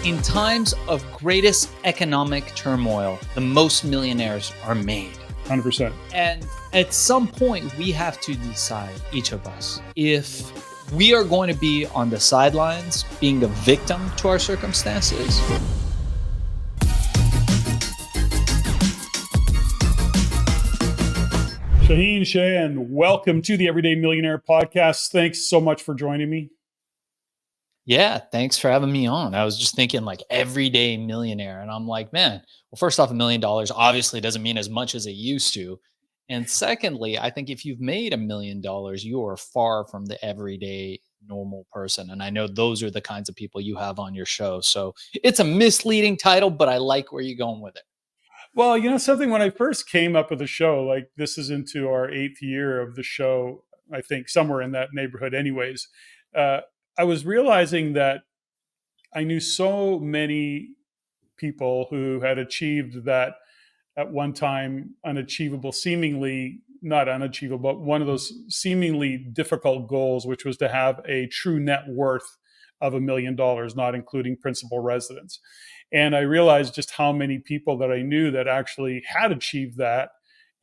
In times of greatest economic turmoil, the most millionaires are made. 100%. And at some point, we have to decide, each of us, if we are going to be on the sidelines, being a victim to our circumstances. Shaahin Cheyenne, welcome to the Everyday Millionaire podcast. Thanks so much for joining me. Yeah, thanks for having me on. I was just thinking like everyday millionaire. And I'm like, man, well, first off, $1 million obviously doesn't mean as much as it used to. And secondly, I think if you've made $1 million, you are far from the everyday normal person. And I know those are the kinds of people you have on your show. So it's a misleading title, but I like where you're going with it. Well, you know something, when I first came up with the show, like this is into our 8th year of the show, I think somewhere in that neighborhood anyways, uh, I was realizing that I knew so many people who had achieved that at one time unachievable, seemingly not unachievable, but one of those seemingly difficult goals, which was to have a true net worth of $1 million, not including principal residence. And I realized just how many people that I knew that actually had achieved that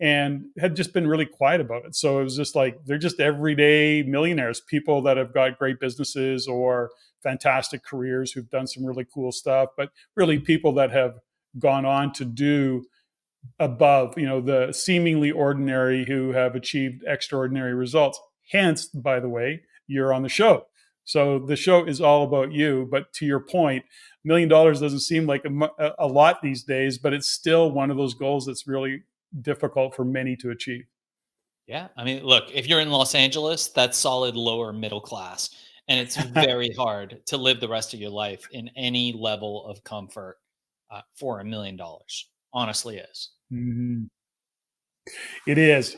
and had just been really quiet about it. So it was just like, they're just everyday millionaires, people that have got great businesses or fantastic careers who've done some really cool stuff, but really people that have gone on to do above, the seemingly ordinary who have achieved extraordinary results. Hence, by the way, you're on the show. So the show is all about you. But to your point, $1 million doesn't seem like a lot these days, but it's still one of those goals that's really difficult for many to achieve. Yeah. I mean, look, if you're in Los Angeles, that's solid lower middle class. And it's very hard to live the rest of your life in any level of comfort for $1 million. Honestly is. Mhm. It is.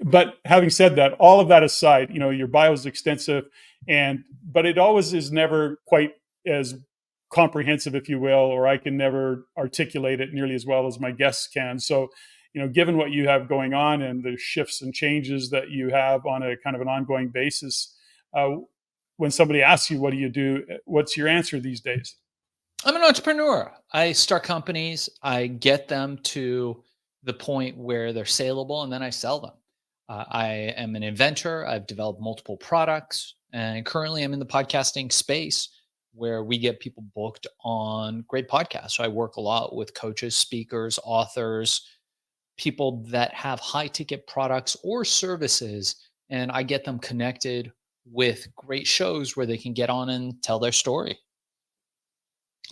But having said that, all of that aside, your bio is extensive, but it always is never quite as comprehensive, if you will, or I can never articulate it nearly as well as my guests can. So, given what you have going on and the shifts and changes that you have on a kind of an ongoing basis, uh, when somebody asks you, what do you do? What's your answer these days? I'm an entrepreneur. I start companies, I get them to the point where they're saleable, and then I sell them. I am an inventor. I've developed multiple products, and currently I'm in the podcasting space where we get people booked on great podcasts. So I work a lot with coaches, speakers, authors, people that have high ticket products or services, and I get them connected with great shows where they can get on and tell their story.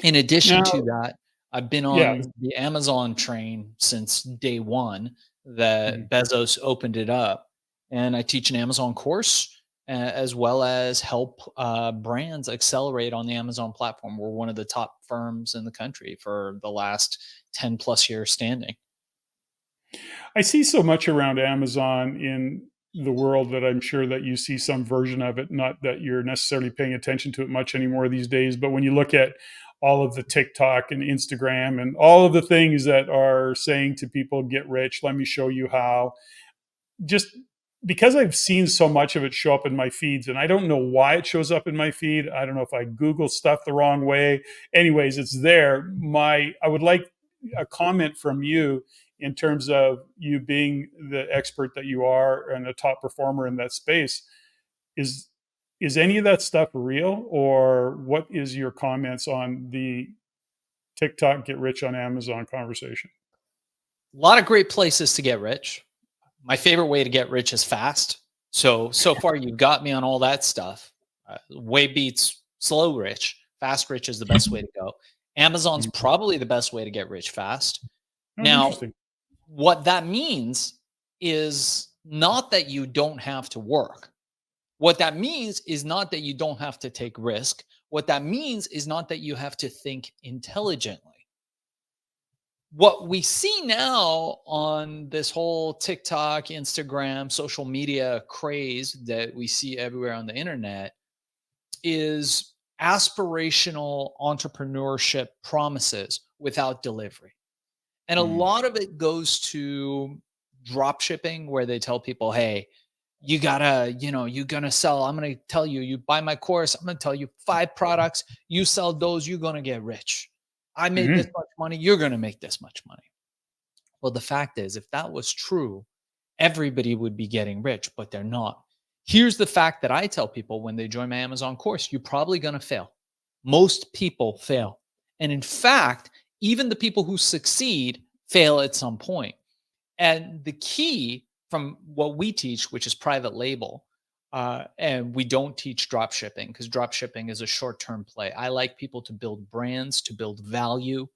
In addition to Now, that, I've been yeah. on the Amazon train since day one that Mhm. Bezos opened it up, and I teach an Amazon course as well as help brands accelerate on the Amazon platform. We're one of the top firms in the country for the last 10 plus years standing. I see so much around Amazon in the world that I'm sure that you see some version of it. Not that you're necessarily paying attention to it much anymore these days, but when you look at all of the TikTok and Instagram and all of the things that are saying to people, get rich, let me show you how, just because I've seen so much of it show up in my feeds, and I don't know why it shows up in my feed. I don't know if I Google stuff the wrong way. Anyways, it's there. I would like a comment from you in terms of you being the expert that you are and a top performer in that space. Is is any of that stuff real, or what is your comments on the TikTok get rich on Amazon conversation? A lot of great places to get rich. My favorite way to get rich is fast. So far you've got me on all that stuff. Way beats slow rich. Fast rich is the best way to go. Amazon's probably the best way to get rich fast. Oh, Now, interesting. what that means is not that you don't have to work. What that means is not that you don't have to take risk. What that means is not that you have to think intelligently. What we see now on this whole TikTok, Instagram, social media craze that we see everywhere on the internet is aspirational entrepreneurship promises without delivery. And a Mm. lot of it goes to drop shipping, where they tell people, hey, you gotta, you're gonna sell. I'm gonna tell you, you buy my course, I'm gonna tell you 5 products, you sell those, you're gonna get rich. I made this Mhm. much money, you're gonna make this much money. Well, the fact is, if that was true, everybody would be getting rich, but they're not. Here's the fact that I tell people when they join my Amazon course: you're probably going to fail. Most people fail. And in fact, even the people who succeed fail at some point. And the key from what we teach, which is private label, and we don't teach drop shipping because drop shipping is a short term play. I like people to build brands, to build value,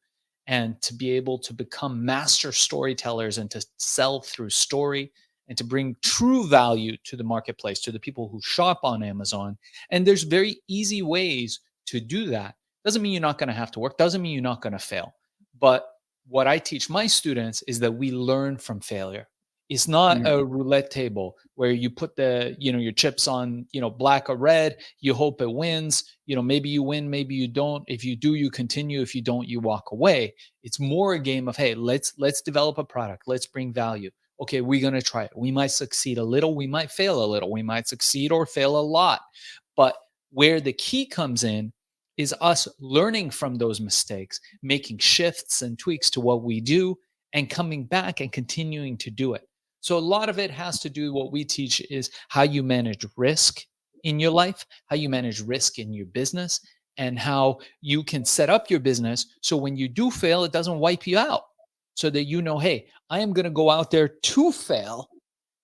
and to be able to become master storytellers and to sell through story and to bring true value to the marketplace, to the people who shop on Amazon. And there's very easy ways to do that. Doesn't mean you're not going to have to work, doesn't mean you're not going to fail. But what I teach my students is that we learn from failure. It's not Mhm. a roulette table where you put your chips on, black or red, you hope it wins, maybe you win, maybe you don't. If you do, you continue. If you don't, you walk away. It's more a game of, hey, let's develop a product. Let's bring value. Okay, we're going to try it. We might succeed a little, we might fail a little, we might succeed or fail a lot. But where the key comes in is us learning from those mistakes, making shifts and tweaks to what we do, and coming back and continuing to do it. So a lot of it has to do, what we teach is how you manage risk in your life, how you manage risk in your business, and how you can set up your business so when you do fail, it doesn't wipe you out. So that hey, I am going to go out there to fail,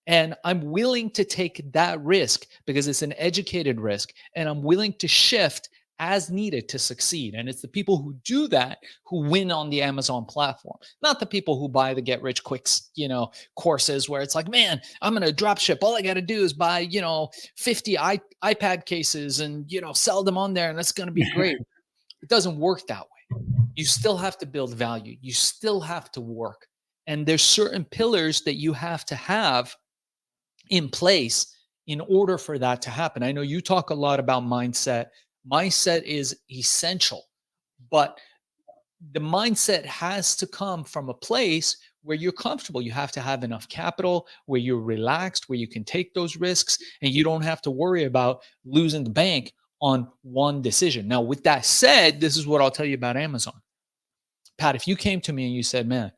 and I'm willing to take that risk because it's an educated risk, and I'm willing to shift as needed to succeed. And it's the people who do that who win on the Amazon platform, not the people who buy the get rich quick, courses where it's like, man, I'm going to drop ship. All I got to do is buy, 50 iPad cases and, sell them on there, and that's going to be great. It doesn't work that way. You still have to build value. You still have to work. And there's certain pillars that you have to have in place in order for that to happen. I know you talk a lot about mindset. Mindset is essential, but the mindset has to come from a place where you're comfortable. You have to have enough capital, where you're relaxed, where you can take those risks, and you don't have to worry about losing the bank on one decision. Now, with that said, this is what I'll tell you about Amazon. Pat, if you came to me and you said, man,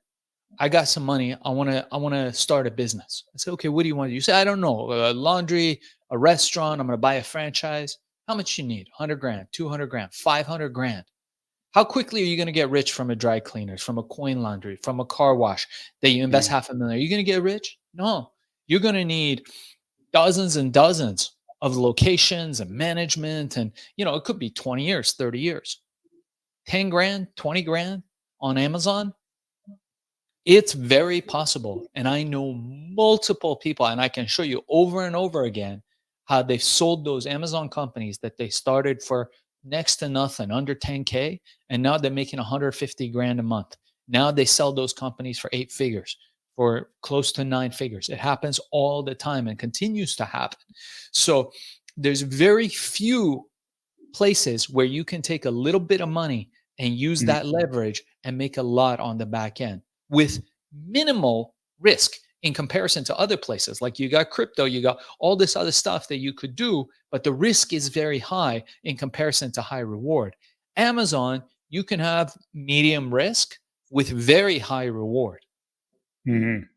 I got some money. I want to start a business. I said, okay, what do you want to do? You say, I don't know, laundry, a restaurant. I'm going to buy a franchise. How much you need? 100 grand, 200 grand, 500 grand. How quickly are you going to get rich from a dry cleaners, from a coin laundry, from a car wash that you invest Mhm. 500,000? Are you going to get rich? No, you're going to need dozens and dozens of locations and management. And, it could be 20 years, 30 years, 10 grand, 20 grand on Amazon. It's very possible. And I know multiple people, and I can show you over and over again how they've sold those Amazon companies that they started for next to nothing, under 10K. And now they're making 150 grand a month. Now they sell those companies for 8 figures, for close to 9 figures. It happens all the time and continues to happen. So there's very few places where you can take a little bit of money and use Mhm. that leverage and make a lot on the back end with minimal risk in comparison to other places. Like, you got crypto, you got all this other stuff that you could do, but the risk is very high in comparison to high reward. Amazon, you can have medium risk with very high reward. Mhm.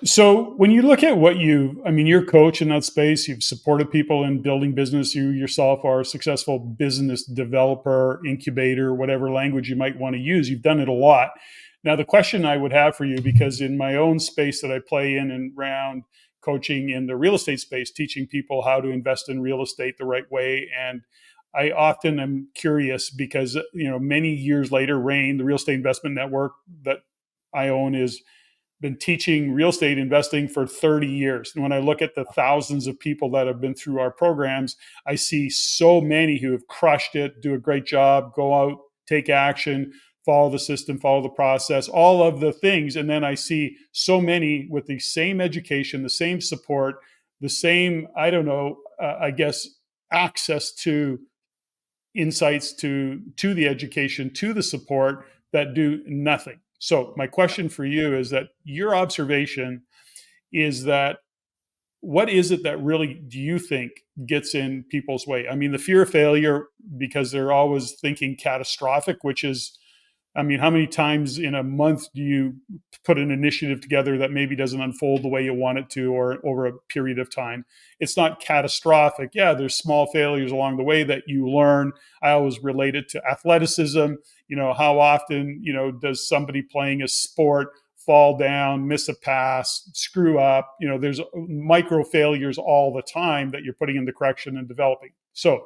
So when you look at I mean, you're a coach in that space. You've supported people in building business. You yourself are a successful business developer, incubator, whatever language you might want to use. You've done it a lot. Now, the question I would have for you, because in my own space that I play in and around coaching in the real estate space, teaching people how to invest in real estate the right way, and I often am curious because many years later, RAIN, the real estate investment network that I own, is been teaching real estate investing for 30 years. And when I look at the thousands of people that have been through our programs, I see so many who have crushed it, do a great job, go out, take action, follow the system, follow the process, all of the things. And then I see so many with the same education, the same support, the same, I don't know, I guess, access to insights, to the education, to the support, that do nothing. So my question for you is that your observation is that what is it that really do you think gets in people's way? I mean, the fear of failure, because they're always thinking catastrophic, which is, I mean, how many times in a month do you put an initiative together that maybe doesn't unfold the way you want it to, or over a period of time? It's not catastrophic. Yeah, there's small failures along the way that you learn. I always relate it to athleticism. How often, does somebody playing a sport fall down, miss a pass, screw up? There's micro failures all the time that you're putting into correction and developing. So,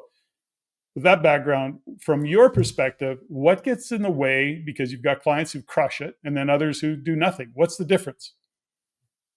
with that background, from your perspective, what gets in the way? Because you've got clients who crush it and then others who do nothing. What's the difference?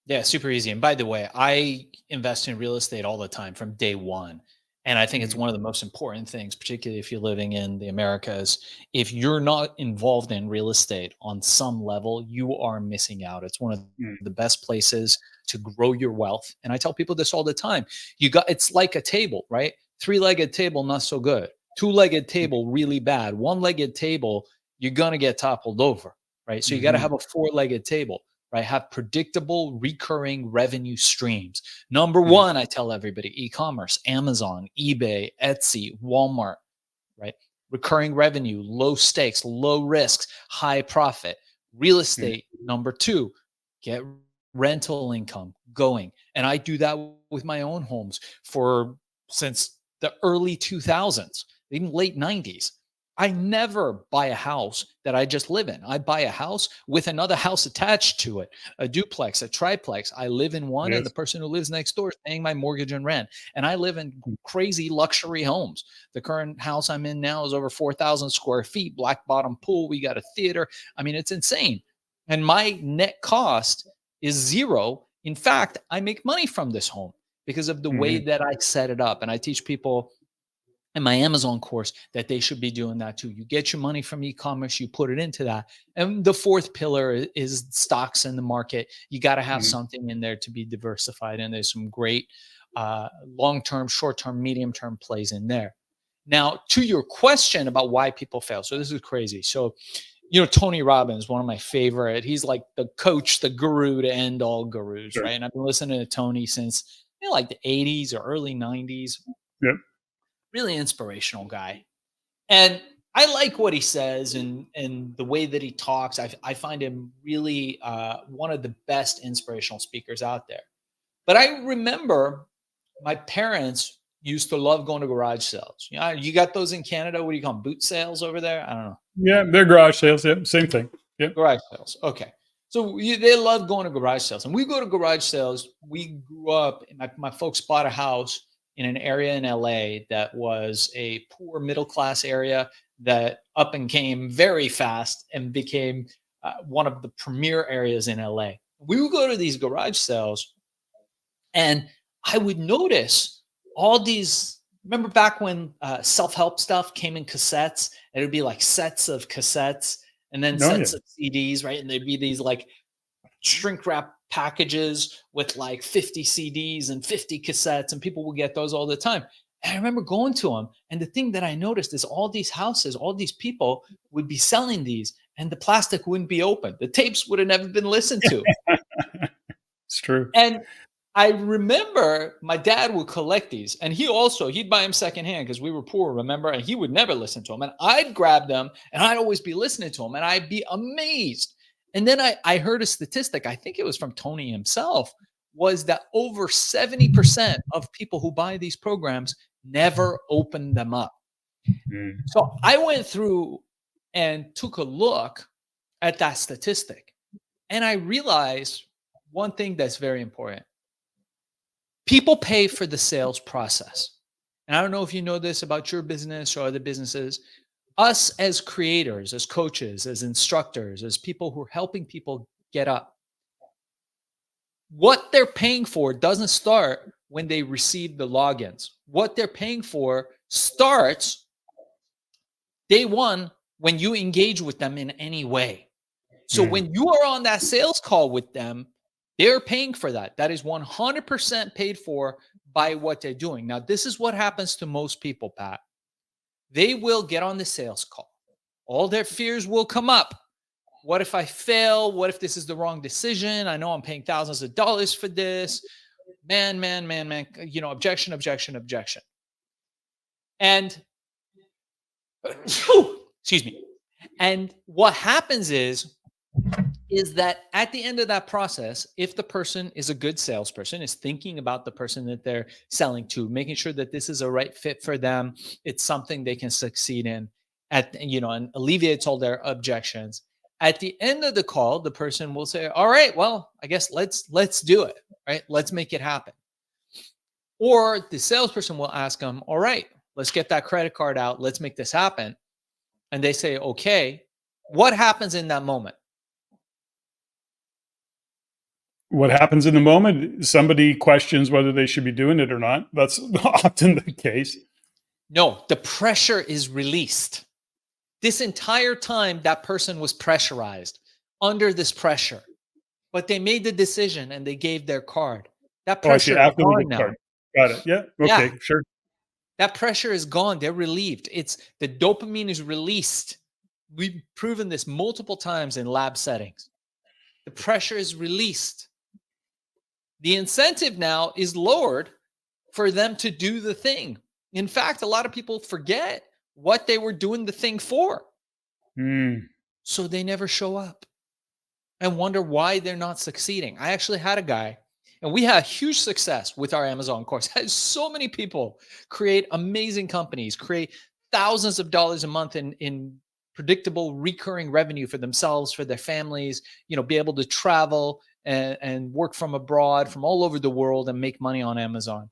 Yeah, super easy. And by the way, I invest in real estate all the time from day one. And I think it's Mm, one of the most important things, particularly if you're living in the Americas. If you're not involved in real estate on some level, you are missing out. It's one of mm, the best places to grow your wealth. And I tell people this all the time. It's like a table, right? Three-legged table, not so good. Two-legged table, really bad. One-legged table, you're gonna get toppled over, right? So you got to mhm, have a four-legged table, right? Have predictable recurring revenue streams. Number mm, one, I tell everybody, e-commerce, Amazon, eBay, Etsy, Walmart, right? Recurring revenue, low stakes, low risks, high profit. Real mm, estate, number two, get rental income going. And I do that with my own homes for since the early 2000s, even late 90s. I never buy a house that I just live in. I buy a house with another house attached to it, a duplex, a triplex. I live in one, and the yes. person who lives next door is paying my mortgage and rent. And I live in Mm, crazy luxury homes. The current house I'm in now is over 4,000 square feet, black bottom pool. We got a theater. I mean, it's insane. And my net cost is zero. In fact, I make money from this home because of the way mhm, that I set it up. And I teach people in my Amazon course that they should be doing that too. You get your money from e-commerce, you put it into that. And the fourth pillar is stocks in the market. You got to have mhm, something in there to be diversified. And there's some great long-term, short-term, medium-term plays in there. Now, to your question about why people fail. So this is crazy. So, Tony Robbins, one of my favorite. He's like the coach, the guru to end all gurus, sure. right? And I've been listening to Tony since like the 80s or early 90s. Yep. Really inspirational guy. And I like what he says and the way that he talks. I find him really one of the best inspirational speakers out there. But I remember my parents used to love going to garage sales. You got those in Canada. What do you call them? Boot sales over there? I don't know. Yeah, they're garage sales. Yep, same thing. Yep. Garage sales. Okay. So they love going to garage sales. And we go to garage sales. We grew up, my folks bought a house in an area in LA that was a poor middle class area that up and came very fast and became one of the premier areas in LA. We would go to these garage sales and I would notice all these. Remember back when self help stuff came in cassettes? And it would be like sets of cassettes and then No, yeah. sets of CDs, right? And there'd be these like shrink wrap packages with like 50 CDs and 50 cassettes, and people would get those all the time. And I remember going to them, and the thing that I noticed is all these houses, all these people would be selling these, and the plastic wouldn't be open. The tapes would have never been listened to. It's true. And I remember my dad would collect these, and he'd buy them secondhand because we were poor, remember? And he would never listen to them. And I'd grab them and I'd always be listening to them and I'd be amazed. And then I heard a statistic, I think it was from Tony himself, was that over 70% of people who buy these programs never open them up. Mm, So I went through and took a look at that statistic, and I realized one thing that's very important. People pay for the sales process. And I don't know if you know this about your business or other businesses. Us as creators, as coaches, as instructors, as people who are helping people get up, what they're paying for doesn't start when they receive the logins. What they're paying for starts day one when you engage with them in any way. So mm, when you are on that sales call with them, they're paying for that. That is 100% paid for by what they're doing. Now, this is what happens to most people, Pat. They will get on the sales call. All their fears will come up. What if I fail? What if this is the wrong decision? I know I'm paying thousands of dollars for this. man, objection, objection, objection. And excuse me. And what happens is that at the end of that process, if the person is a good salesperson, is thinking about the person that they're selling to, making sure that this is a right fit for them, it's something they can succeed in and alleviates all their objections. At the end of the call, the person will say, all right, well, I guess let's do it, right? Let's make it happen. Or the salesperson will ask them, all right, let's get that credit card out. Let's make this happen. And they say, okay, what happens in that moment? What happens in the moment? Somebody questions whether they should be doing it or not. That's often the case. No, the pressure is released. This entire time, that person was pressurized under this pressure, but they made the decision and they gave their card. That Oh, I see. pressure is After they gone get now. card. Got it. Yeah. Yeah, Okay. Sure. that pressure is gone. They're relieved. It's the dopamine is released. We've proven this multiple times in lab settings. The pressure is released. The incentive now is lowered for them to do the thing. In fact, a lot of people forget what they were doing the thing for. Mm. So they never show up and wonder why they're not succeeding. I actually had a guy, and we had huge success with our Amazon course. Had so many people create amazing companies, create thousands of dollars a month in predictable recurring revenue for themselves, for their families, be able to travel and work from abroad, from all over the world, and make money on Amazon.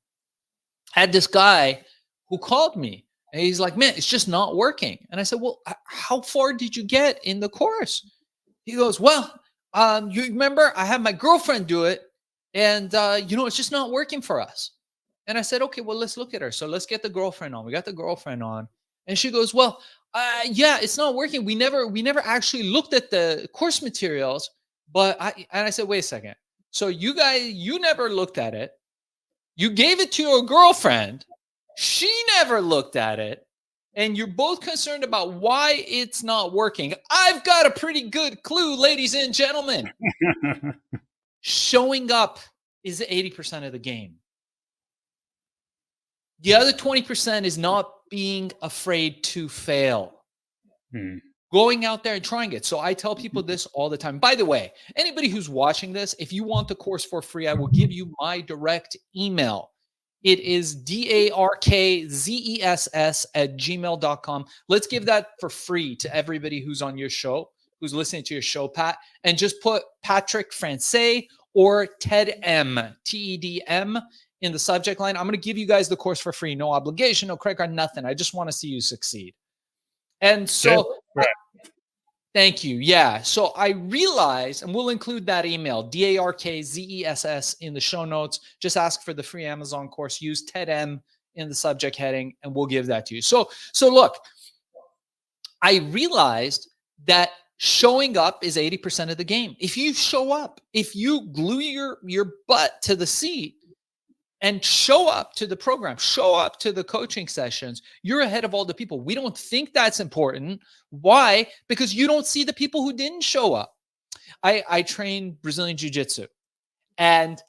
I had this guy who called me and he's like, man, it's just not working. And I said, well, how far did you get in the course? He goes, well, you remember I had my girlfriend do it and, it's just not working for us. And I said, okay, well, let's look at her. So let's get the girlfriend on. We got the girlfriend on. And she goes, well, yeah, it's not working. We never actually looked at the course materials, but I said, wait a second. So you never looked at it. You gave it to your girlfriend. She never looked at it. And you're both concerned about why it's not working. I've got a pretty good clue, ladies and gentlemen. Showing up is 80% of the game. The other 20% is not being afraid to fail. Going out there and trying it. So I tell people this all the time. By the way, anybody who's watching this, if you want the course for free, I will give you my direct email. It is darkzess@gmail.com. Let's give that for free to everybody who's on your show, who's listening to your show, Pat, and just put Patrick Francey or Ted M, TEDM in the subject line. I'm going to give you guys the course for free. No obligation, no credit card, nothing. I just want to see you succeed. And so, thank you. Yeah. So I realized, and we'll include that email, darkzess in the show notes. Just ask for the free Amazon course. Use Ted M in the subject heading, and we'll give that to you. So look, I realized that showing up is 80% of the game. If you show up, if you glue your butt to the seat and show up to the program, show up to the coaching sessions, you're ahead of all the people. We don't think that's important. Why? Because you don't see the people who didn't show up. I train Brazilian Jiu-Jitsu, and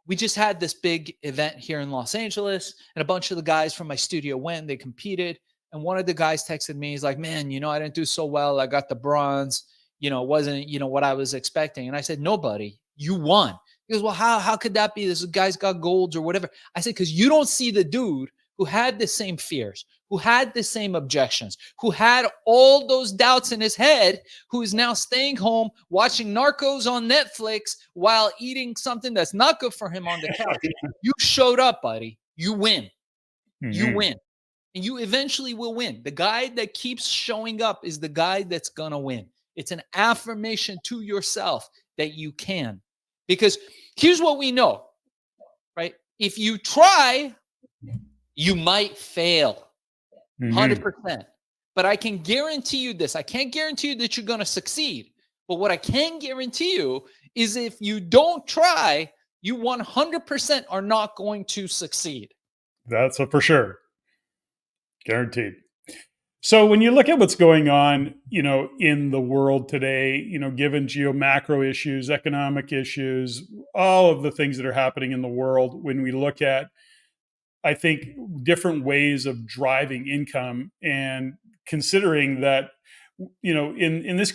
we just had this big event here in Los Angeles, and a bunch of the guys from my studio went, they competed, and one of the guys texted me. He's like, man, I didn't do so well. I got the bronze, it wasn't, what I was expecting. And I said, no, buddy, you won. He goes, well, how could that be? This guy's got golds or whatever. I said, because you don't see the dude who had the same fears, who had the same objections, who had all those doubts in his head, who is now staying home watching Narcos on Netflix while eating something that's not good for him on the couch. You showed up, buddy. You win. You win. And you eventually will win. The guy that keeps showing up is the guy that's going to win. It's an affirmation to yourself that you can. Because here's what we know, right? If you try, you might fail 100%. But I can guarantee you this. I can't guarantee you that you're going to succeed. But what I can guarantee you is if you don't try, you 100% are not going to succeed. That's for sure. Guaranteed. So when you look at what's going on, in the world today, given macro issues, economic issues, all of the things that are happening in the world, when we look at, I think, different ways of driving income, and considering that, in this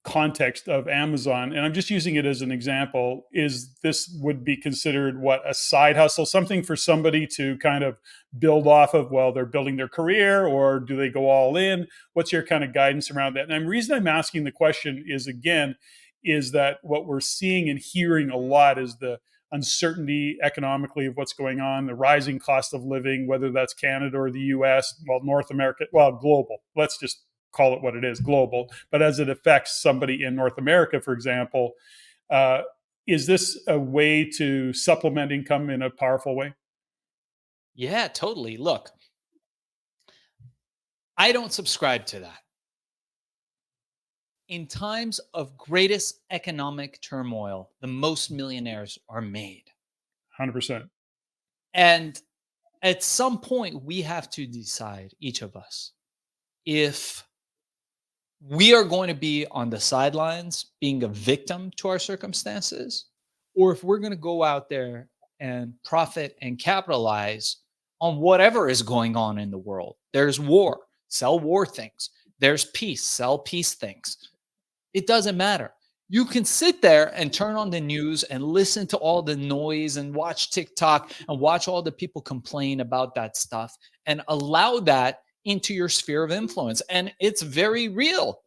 context of Amazon, and I'm just using it as an example, is this would be considered what, a side hustle, something for somebody to kind of build off of while they're building their career, or do they go all in? What's your kind of guidance around that? And the reason I'm asking the question is, again, is that what we're seeing and hearing a lot is the uncertainty economically of what's going on, the rising cost of living, whether that's Canada or the US, well, North America, well, global. Let's just call it what it is, global. But as it affects somebody in North America, for example, uh, is this a way to supplement income in a powerful way? Yeah, totally. Look, I don't subscribe to that. In times of greatest economic turmoil, the most millionaires are made. 100%. And at some point, we have to decide, each of us, if we are going to be on the sidelines being a victim to our circumstances, or if we're going to go out there and profit and capitalize on whatever is going on in the world. There's war, sell war things. There's peace, sell peace things. It doesn't matter. You can sit there and turn on the news and listen to all the noise and watch TikTok and watch all the people complain about that stuff and allow that into your sphere of influence. And it's very real.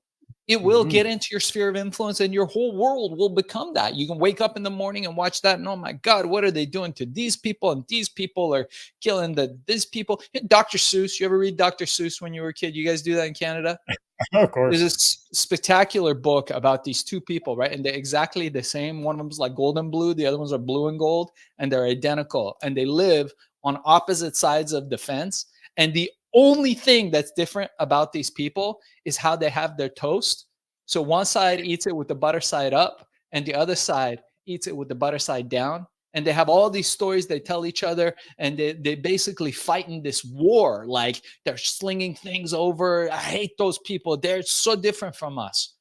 It will Mm-hmm. get into your sphere of influence and your whole world will become that. You can wake up in the morning and watch that and, oh my God, what are they doing to these people? And these people are killing these people. Dr. Seuss, you ever read Dr. Seuss when you were a kid? You guys do that in Canada? Of There's course. this spectacular book about these two people, right? And they're exactly the same. One of them's like gold and blue, the other ones are blue and gold, and they're identical. And they live on opposite sides of the fence. And the only thing that's different about these people is how they have their toast. So one side eats it with the butter side up, and the other side eats it with the butter side down. And they have all these stories they tell each other, and they basically fight in this war. Like they're slinging things over. I hate those people. They're so different from us.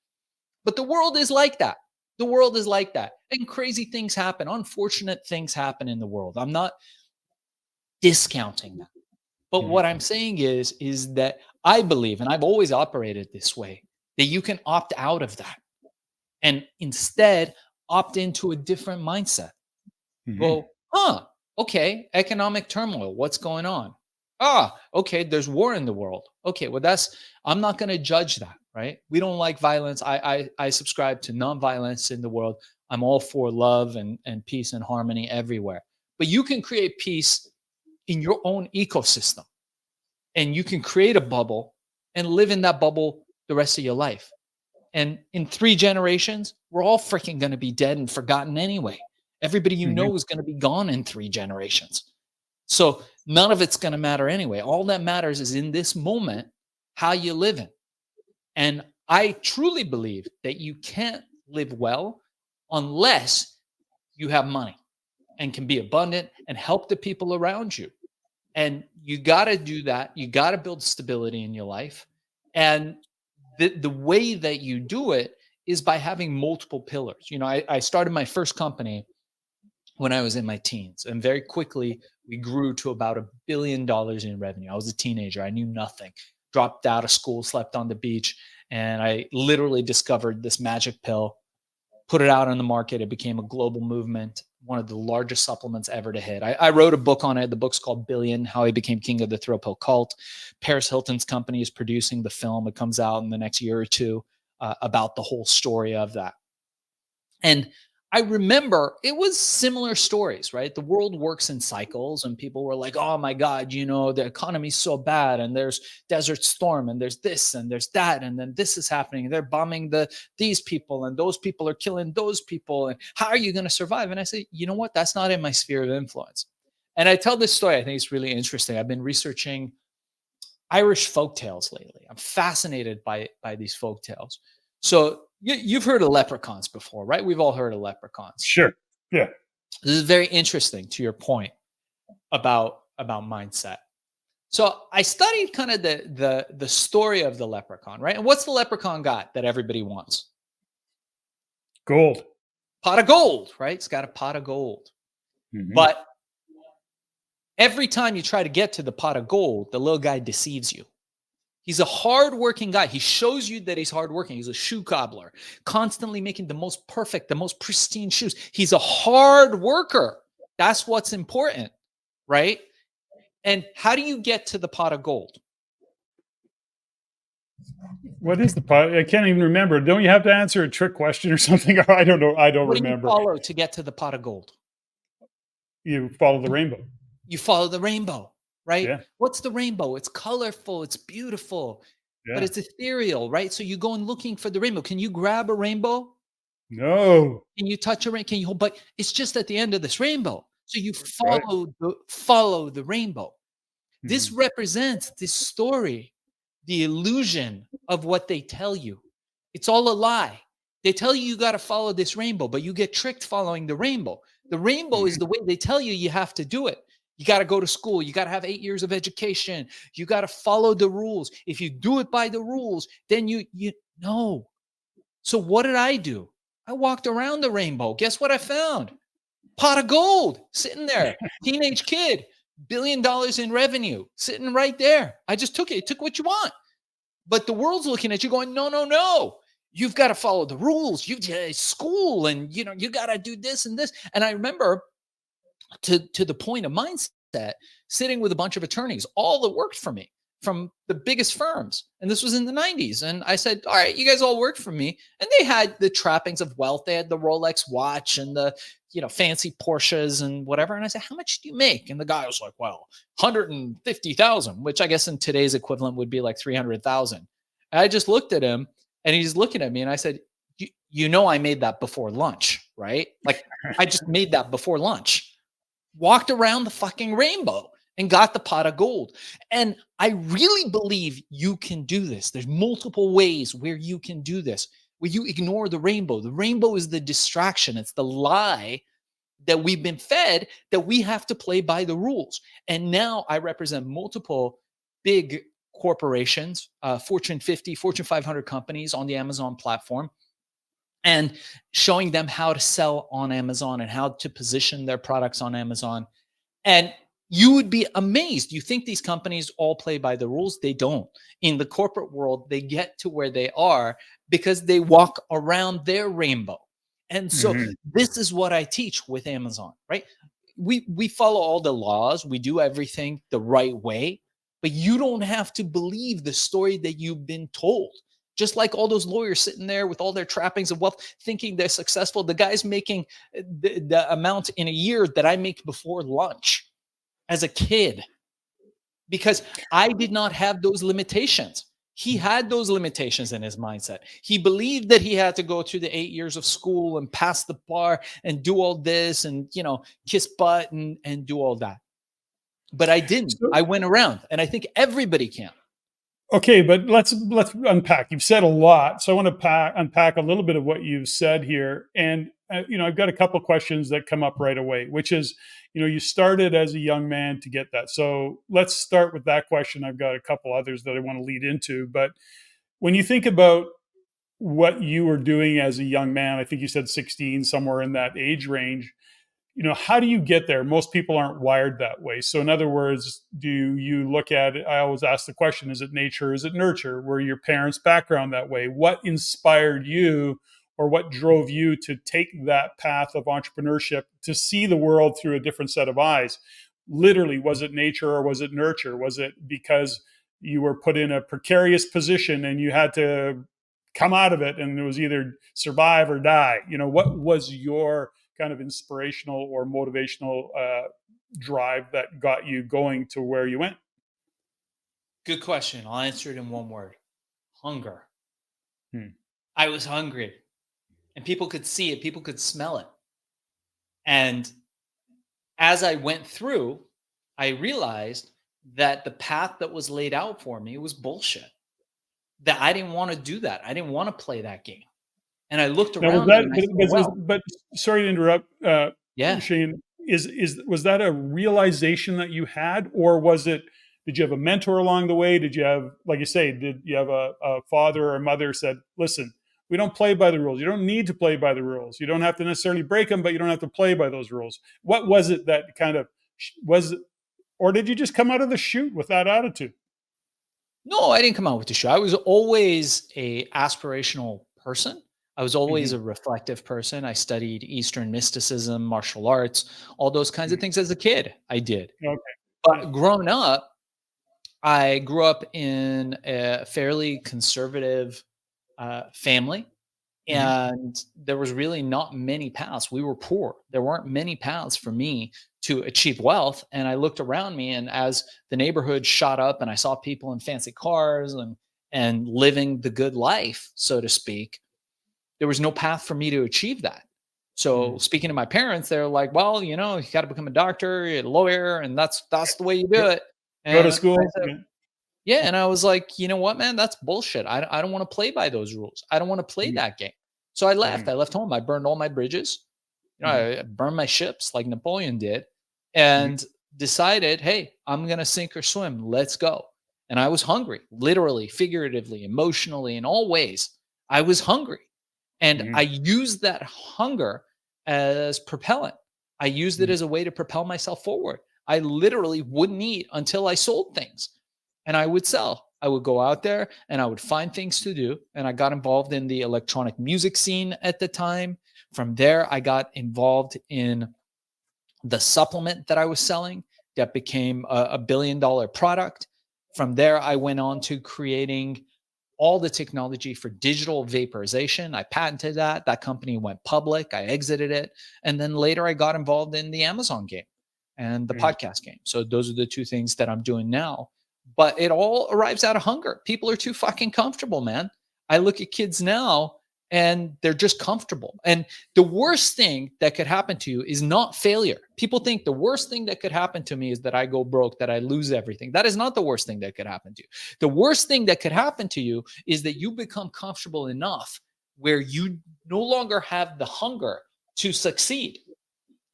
But the world is like that. The world is like that. And crazy things happen. Unfortunate things happen in the world. I'm not discounting that. But Mhm. what I'm saying is that I believe, and I've always operated this way, that you can opt out of that and instead opt into a different mindset. Mhm. Go, huh, okay, economic turmoil. What's going on? Ah, okay, there's war in the world. Okay, well, I'm not going to judge that, right? We don't like violence. I subscribe to nonviolence in the world. I'm all for love and peace and harmony everywhere. But you can create peace in your own ecosystem and you can create a bubble and live in that bubble the rest of your life. And in 3 generations, we're all freaking going to be dead and forgotten anyway. Everybody you Mhm. know is going to be gone in 3 generations. So none of it's going to matter anyway. All that matters is in this moment, how you live in. And I truly believe that you can't live well unless you have money and can be abundant and help the people around you. And you got to do that. You got to build stability in your life. And the way that you do it is by having multiple pillars. I started my first company when I was in my teens, and very quickly we grew to about $1 billion in revenue. I was a teenager. I knew nothing, dropped out of school, slept on the beach, and I literally discovered this magic pill, put it out on the market. It became a global movement, one of the largest supplements ever to hit. I wrote a book on it. The book's called Billion: How He Became King of the Thrill Pill Cult. Paris Hilton's company is producing the film. It comes out in the next year or two, about the whole story of that. And I remember it was similar stories, right? The world works in cycles, and people were like, oh my God, the economy's so bad, and there's Desert Storm, and there's this, and there's that, and then this is happening. And they're bombing these people, and those people are killing those people. And how are you going to survive? And I say, you know what? That's not in my sphere of influence. And I tell this story, I think it's really interesting. I've been researching Irish folk tales lately. I'm fascinated by these folk tales. So you've heard of leprechauns before, right? We've all heard of leprechauns. Sure. Yeah. This is very interesting to your point about mindset. So I studied kind of the story of the leprechaun, right? And what's the leprechaun got that everybody wants? Gold. Pot of gold, right? It's got a pot of gold. Hmm. But every time you try to get to the pot of gold, the little guy deceives you. He's a hardworking guy. He shows you that he's hardworking. He's a shoe cobbler, constantly making the most perfect, the most pristine shoes. He's a hard worker. That's what's important, right? And how do you get to the pot of gold? What is the pot? I can't even remember. Don't you have to answer a trick question or something? I don't know. I don't What do you remember. follow to get to the pot of gold? You follow the rainbow. You follow the rainbow, right? Yeah. What's the rainbow? It's colorful, it's beautiful, but Yeah. it's ethereal, right? So you go and looking for the rainbow. Can you grab a rainbow? No. Can you touch a rain? Can you hold? But it's just at the end of this rainbow. So you Right. follow the rainbow. This Mhm. represents this story, the illusion of what they tell you. It's all a lie. They tell you got to follow this rainbow, but you get tricked following the rainbow. The rainbow is Mhm. the way they tell you have to do it. You got to go to school. You got to have 8 years of education. You got to follow the rules. If you do it by the rules, then you no. So what did I do? I walked around the rainbow. Guess what I found? Pot of gold sitting there. Teenage kid, $1 billion in revenue sitting right there. I just took it. It took what you want. But the world's looking at you going, no, no, no. You've got to follow the rules. You school and you got to do this and this. And I remember to the point of mindset, sitting with a bunch of attorneys, all that worked for me from the biggest firms. And this was in the 90s. And I said, all right, you guys all worked for me. And they had the trappings of wealth. They had the Rolex watch and the, fancy Porsches and whatever. And I said, how much do you make? And the guy was like, well, 150,000, which I guess in today's equivalent would be like 300,000. I just looked at him and he's looking at me and I said, I made that before lunch, right? Like I just made that before lunch, walked around the fucking rainbow and got the pot of gold. And I really believe you can do this. There's multiple ways where you can do this, where you ignore the rainbow. The rainbow is the distraction, it's the lie that we've been fed that we have to play by the rules. And now I represent multiple big corporations, Fortune 50, Fortune 500 companies on the Amazon platform, and showing them how to sell on Amazon and how to position their products on Amazon. And you would be amazed. You think these companies all play by the rules? They don't. In the corporate world, they get to where they are because they walk around their rainbow. And so Mhm. this is what I teach with Amazon, right? We follow all the laws, we do everything the right way, but you don't have to believe the story that you've been told. Just like all those lawyers sitting there with all their trappings of wealth, thinking they're successful. The guy's making the amount in a year that I make before lunch as a kid because I did not have those limitations. He had those limitations in his mindset. He believed that he had to go through the 8 years of school and pass the bar and do all this and, kiss butt and do all that. But I didn't. So, I went around and I think everybody can. okay, but let's unpack. You've said a lot, so I want to unpack a little bit of what you've said here. And I've got a couple of questions that come up right away, which is, you started as a young man to get that. So let's start with that question. I've got a couple others that I want to lead into, but when you think about what you were doing as a young man, I think you said 16, somewhere in that age range. How do you get there? Most people aren't wired that way. So, in other words, do you look at it? I always ask the question, is it nature? Is it nurture? Were your parents' background that way? What inspired you or what drove you to take that path of entrepreneurship to see the world through a different set of eyes? Literally, was it nature or was it nurture? Was it because you were put in a precarious position and you had to come out of it and it was either survive or die? What was your kind of inspirational or motivational drive that got you going to where you went? Good question. I'll answer it in one word: hunger. Hmm. I was hungry and people could see it, people could smell it. And as I went through, I realized that the path that was laid out for me was bullshit. That I didn't want to do that. I didn't want to play that game. And I looked Now, was around me that? and I said, well, But sorry to interrupt, yeah. Shane. Was that a realization that you had, or was it Did you have a mentor along the way? Did you have, like you say, did you have a father or a mother said, listen, we don't play by the rules. You don't need to play by the rules. You don't have to necessarily break them, but you don't have to play by those rules. What was it that kind of was, or did you just come out of the chute with that attitude? No, I didn't come out with the show. I was always a aspirational person. I was always Hmm. a reflective person. I studied Eastern mysticism, martial arts, all those kinds of things as a kid. I did. Okay. Yeah. But growing up, I grew up in a fairly conservative family, Hmm. and there was really not many paths. We were poor. There weren't many paths for me to achieve wealth. And I looked around me, and as the neighborhood shot up, and I saw people in fancy cars and living the good life, so to speak, there was no path for me to achieve that. So Hmm. speaking to my parents, they're like, "Well, you got to become a doctor, a lawyer, and that's the way you do Go, it." go to And I school. said, Yeah. yeah, and I was like, "You know what, man? That's bullshit. I don't wanna play by those rules. I don't wanna play Mhm. that game." So I left. Mhm. I left home. I burned all my bridges. Mhm. I burned my ships like Napoleon did, Mhm. and decided, "Hey, I'm gonna sink or swim. Let's go." And I was hungry, literally, figuratively, emotionally, in all ways. I was hungry, and I Mhm. used that hunger as propellant. I used it Mhm. as a way to propel myself forward. I literally wouldn't eat until I sold things, and I would sell. I would go out there and I would find things to do. And I got involved in the electronic music scene at the time. From there, I got involved in the supplement that I was selling that became a $1 billion product. From there, I went on to creating all the technology for digital vaporization. I patented that. That company went public. I exited it. And then later, I got involved in the Amazon game and the Mhm. podcast game. So those are the two things that I'm doing now. But it all arrives out of hunger. People are too fucking comfortable, man. I look at kids now and they're just comfortable. And the worst thing that could happen to you is not failure. People think the worst thing that could happen to me is that I go broke, that I lose everything. That is not the worst thing that could happen to you. The worst thing that could happen to you is that you become comfortable enough where you no longer have the hunger to succeed.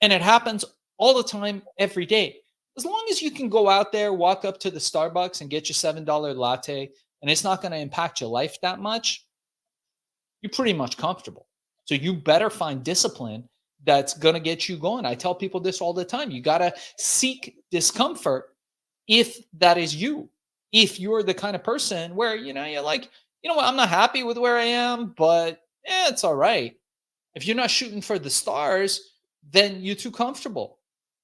And it happens all the time, every day. As long as you can go out there, walk up to the Starbucks and get your $7 latte, and it's not going to impact your life that much, you're pretty much comfortable. So you better find discipline that's going to get you going. I tell people this all the time. You got to seek discomfort if that is you. If you're the kind of person where, you're like, you know what, I'm not happy with where I am, but it's all right. If you're not shooting for the stars, then you're too comfortable.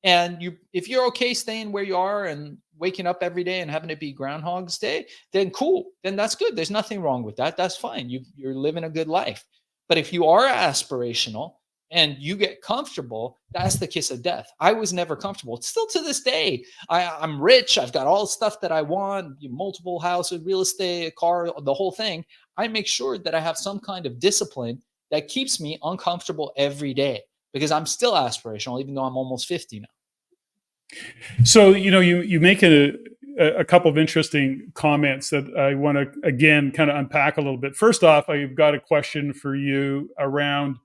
And if you're okay staying where you are and waking up every day and having it be Groundhog's Day, then cool. Then that's good. There's nothing wrong with that. That's fine. You're living a good life. But if you are aspirational and you get comfortable, that's the kiss of death. I was never comfortable. Still to this day, I'm rich. I've got all the stuff that I want, multiple houses, real estate, a car, the whole thing. I make sure that I have some kind of discipline that keeps me uncomfortable every day because I'm still aspirational, even though I'm almost 50 now. So you make a couple of interesting comments that I want to again kind of unpack a little bit. First off, I've got a question for you around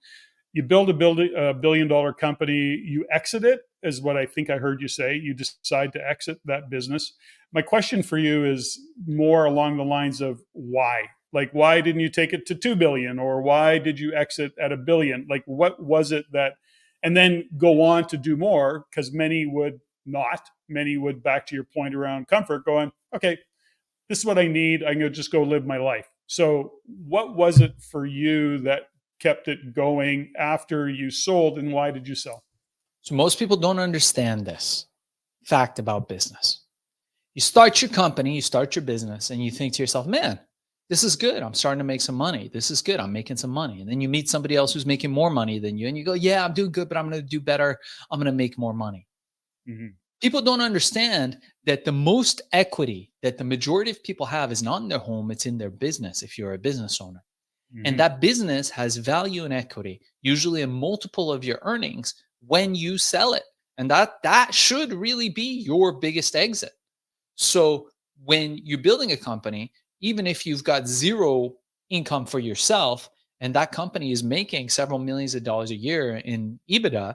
you build a $1 billion company, you exit it, is what I think I heard you say. You decide to exit that business. My question for you is more along the lines of why? Like, why didn't you take it to 2 billion, or why did you exit at a billion? Like, what was it that, and then go on to do more? Because many would not. Many would, back to your point around comfort, going, okay, this is what I need. I'm going to just go live my life. So, what was it for you that kept it going after you sold, and why did you sell? So most people don't understand this fact about business. You start your company, you start your business, and you think to yourself, man, this is good. I'm starting to make some money. This is good. I'm making some money. And then you meet somebody else who's making more money than you, and you go, yeah, I'm doing good, but I'm going to do better. I'm going to make more money. Hmm. People don't understand that the most equity that the majority of people have is not in their home, it's in their business if you're a business owner. And Hmm. that business has value and equity, usually a multiple of your earnings when you sell it. And that should really be your biggest exit. So when you're building a company, even if you've got zero income for yourself and that company is making several millions of dollars a year in EBITDA,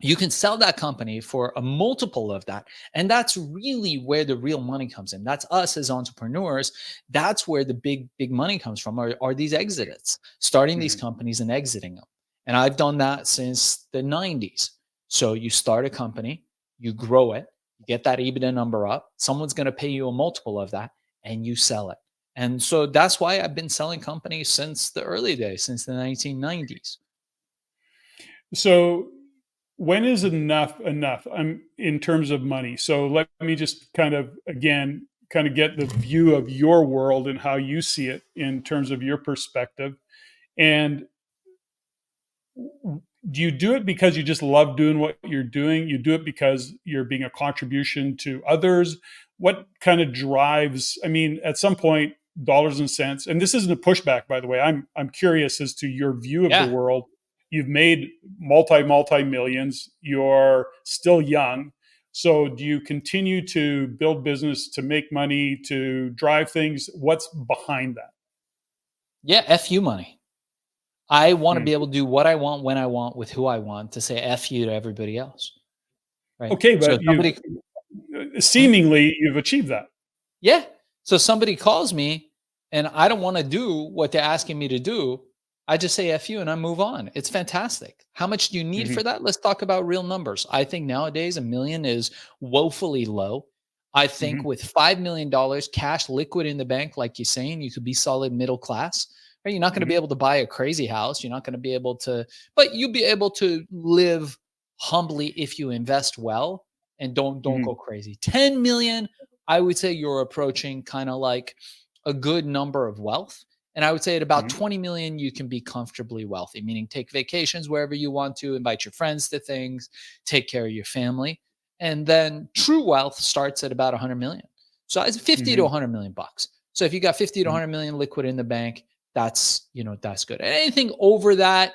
You can sell that company for a multiple of that. And that's really where the real money comes in. That's us as entrepreneurs. That's where the big money comes from are these exits, starting these Mhm. companies and exiting them. And I've done that since the 90s. So you start a company, you grow it, you get that EBITDA number up, someone's going to pay you a multiple of that, and you sell it. And so that's why I've been selling companies since the early days, since the 1990s. So when is enough enough? I'm in terms of money. So let me just kind of again kind of get the view of your world and how you see it in terms of your perspective. And do you do it because you just love doing what you're doing? You do it because you're being a contribution to others? What kind of drives? I mean, at some point, dollars and cents. And this isn't a pushback, by the way. I'm curious as to your view of the Yeah. world. You've made multi millions. You're still young. So, do you continue to build business to make money to drive things? What's behind that? Yeah. FU money. I want to Hmm. be able to do what I want when I want with who I want to say F you to everybody else. Right. Okay, So but you've somebody, Mhm. seemingly you've achieved that. Yeah. So somebody calls me and I don't want to do what they're asking me to do. I just say F you and I move on. It's fantastic. How much do you need Mhm, for that? Let's talk about real numbers. I think nowadays a million is woefully low. I think mhm, with $5 million cash liquid in the bank, like you're saying, you could be solid middle class. Right? You're not going to be mhm, able to buy a crazy house. You're not going to be able to, but you'll be able to live humbly if you invest well and don't mhm, go crazy. 10 million, I would say you're approaching kind of like a good number of wealth. And I would say at about mhm, 20 million, you can be comfortably wealthy, meaning take vacations wherever you want to, invite your friends to things, take care of your family. And then true wealth starts at about 100 million. So it's 50 to mhm, 100 million bucks. So if you got 50 to mhm, 100 million liquid in the bank, that's good. And anything over that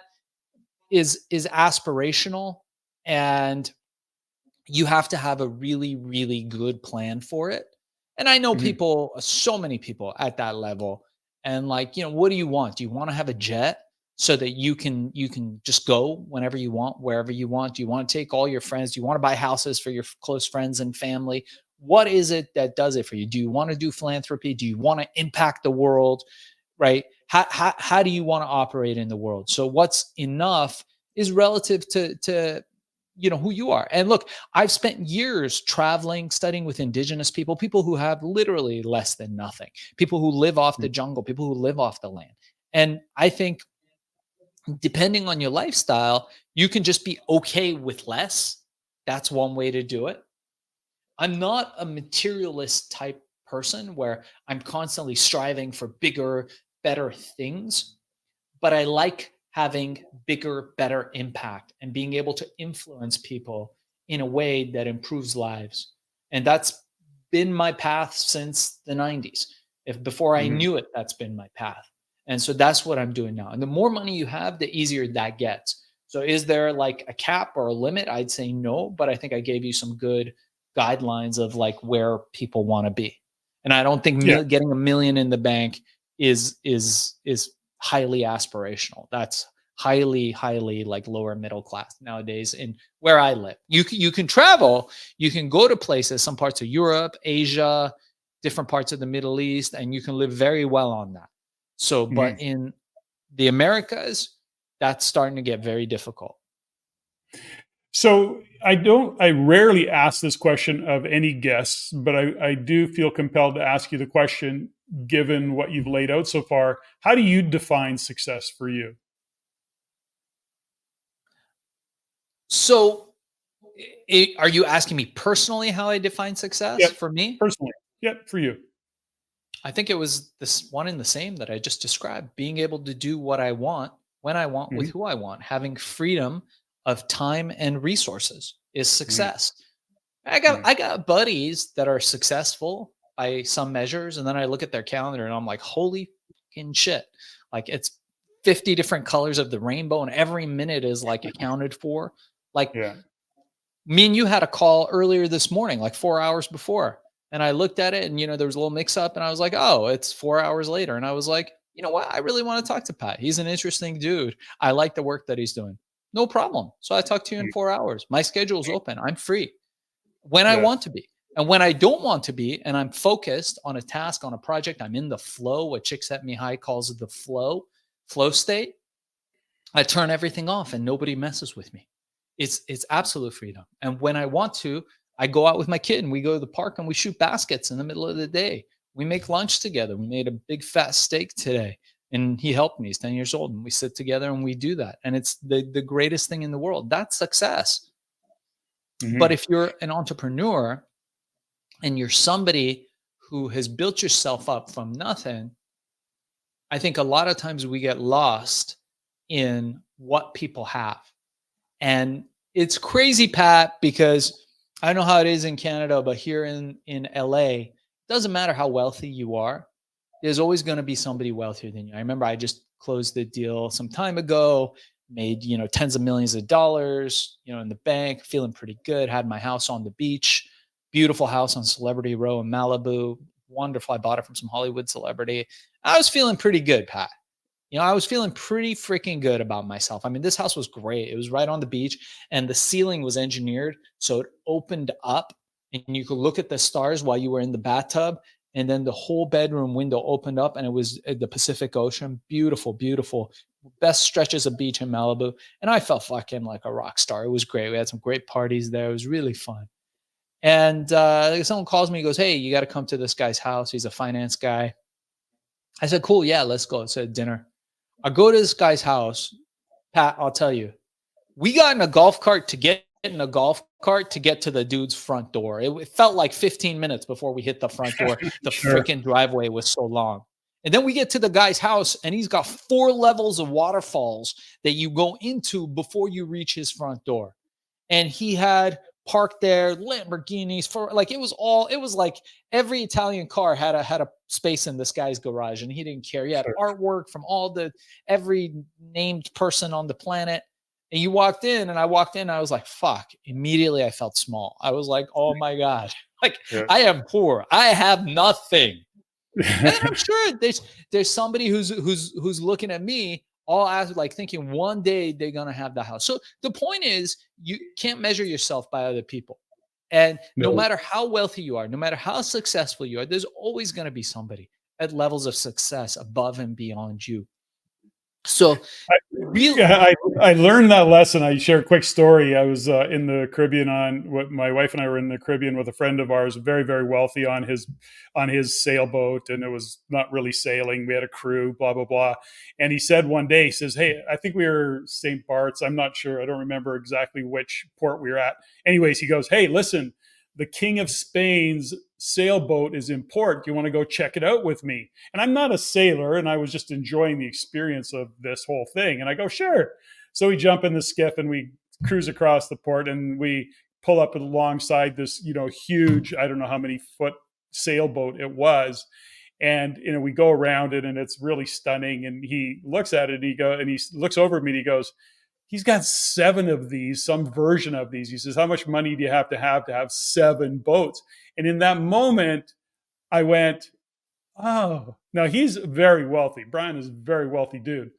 is aspirational, and you have to have a really, really good plan for it. And I know mhm, people, so many people at that level. And like, what do you want? Do you want to have a jet so that you can just go whenever you want, wherever you want? Do you want to take all your friends? Do you want to buy houses for your close friends and family? What is it that does it for you? Do you want to do philanthropy? Do you want to impact the world? Right? How do you want to operate in the world? So what's enough is relative to who you are. And look, I've spent years traveling, studying with indigenous people who have literally less than nothing, people who live off the mhm, jungle, people who live off the land. And I think depending on your lifestyle, you can just be okay with less. That's one way to do it. I'm not a materialist type person where I'm constantly striving for bigger, better things, but I like having bigger, better impact and being able to influence people in a way that improves lives. And that's been my path since the 90s. If before I mhm. knew it, that's been my path. And so that's what I'm doing now. And the more money you have, the easier that gets. So is there like a cap or a limit? I'd say no, but I think I gave you some good guidelines of like where people want to be. And I don't think Yeah. getting a million in the bank is highly aspirational. That's highly like lower middle class nowadays in where I live. You can travel, you can go to places, some parts of Europe, Asia, different parts of the Middle East, and you can live very well on that. So, but Mhm. in the Americas, that's starting to get very difficult. So I rarely ask this question of any guests, but I do feel compelled to ask you the question, given what you've laid out so far. How do you define success for you? So, are you asking me personally how I define success Yep. for me? Personally. Yep. For you. I think it was this one and the same that I just described, being able to do what I want, when I want, with Mhm, who I want, having freedom of time and resources is mhm, success. I got mhm, I got buddies that are successful by some measures, and then I look at their calendar and I'm like, holy fucking shit. Like it's 50 different colors of the rainbow and every minute is like accounted for. Like yeah. me and you had a call earlier this morning, like 4 hours before. And I looked at it and, there was a little mix up and I was like, oh, it's 4 hours later. And I was like, you know what? I really want to talk to Pat. He's an interesting dude. I like the work that he's doing. No problem. So I talk to you in 4 hours. My schedule is open. I'm free when I Yeah. want to be. And when I don't want to be, and I'm focused on a task, on a project, I'm in the flow, what Csikszentmihalyi calls the flow state. I turn everything off and nobody messes with me. It's absolute freedom. And when I want to, I go out with my kid and we go to the park and we shoot baskets in the middle of the day. We make lunch together. We made a big fat steak today and he helped me. He's 10 years old and we sit together and we do that. And it's the greatest thing in the world. That's success. But Hmm. if you're an entrepreneur and you're somebody who has built yourself up from nothing, I think a lot of times we get lost in what people have. And it's crazy, Pat, because I don't know how it is in Canada, but here in LA, it doesn't matter how wealthy you are. There's always going to be somebody wealthier than you. I remember I just closed a deal some time ago, made, tens of millions of dollars, in the bank, feeling pretty good, had my house on the beach, beautiful house on Celebrity Row in Malibu, wonderful. I bought it from some Hollywood celebrity. I was feeling pretty good, Pat. I was feeling pretty freaking good about myself. I mean, this house was great. It was right on the beach and the ceiling was engineered so it opened up and you could look at the stars while you were in the bathtub. And then the whole bedroom window opened up and it was at the Pacific Ocean. Beautiful, beautiful. Best stretches of beach in Malibu. And I felt fucking like a rock star. It was great. We had some great parties there. It was really fun. And someone calls me and goes, "Hey, you got to come to this guy's house. He's a finance guy." I said, "Cool. Yeah, let's go." It's a dinner. I go to this guy's house. Pat, I'll tell you, we got in a golf cart to get in a golf cart to get to the dude's front door. It felt like 15 minutes before we hit the front door. The Sure. freaking driveway was so long. And then we get to the guy's house and he's got 4 levels of waterfalls that you go into before you reach his front door. And he had parked there Lamborghinis for like it was like every Italian car had a space in this guy's garage and he didn't care. He had Sure. artwork from every named person on the planet. And you walked in and I walked in and I was like, fuck. Immediately I felt small. I was like, oh my God. Like Yeah. I am poor. I have nothing. And then I'm sure there's somebody who's looking at me all as like thinking one day they're gonna have the house. So the point is you can't measure yourself by other people. And no No. matter how wealthy you are, no matter how successful you are, there's always going to be somebody at levels of success above and beyond you. So I, real yeah, I learned that lesson. I share a quick story. I was in the Caribbean on what my wife and I were in the Caribbean with a friend of ours, very very wealthy, on his sailboat, and it was not really sailing. We had a crew, blah blah blah. And he said one day, he says, "Hey, I think we were St. Bart's. I'm not sure. I don't remember exactly which port we were at. Anyways, he goes, "Hey, listen, the King of Spain's sailboat is in port. Do you want to go check it out with me?" And I'm not a sailor, and I was just enjoying the experience of this whole thing. And I go, "Sure." So we jump in the skiff and we cruise across the port, and we pull up alongside this, huge, I don't know how many foot sailboat it was. And we go around it, and it's really stunning. And he looks at it, and he looks over at me, and he goes, "He's got 7 of these, some version of these." He says, "How much money do you have to have 7 boats?" And in that moment, I went, "Oh, now he's very wealthy. Brian is a very wealthy dude."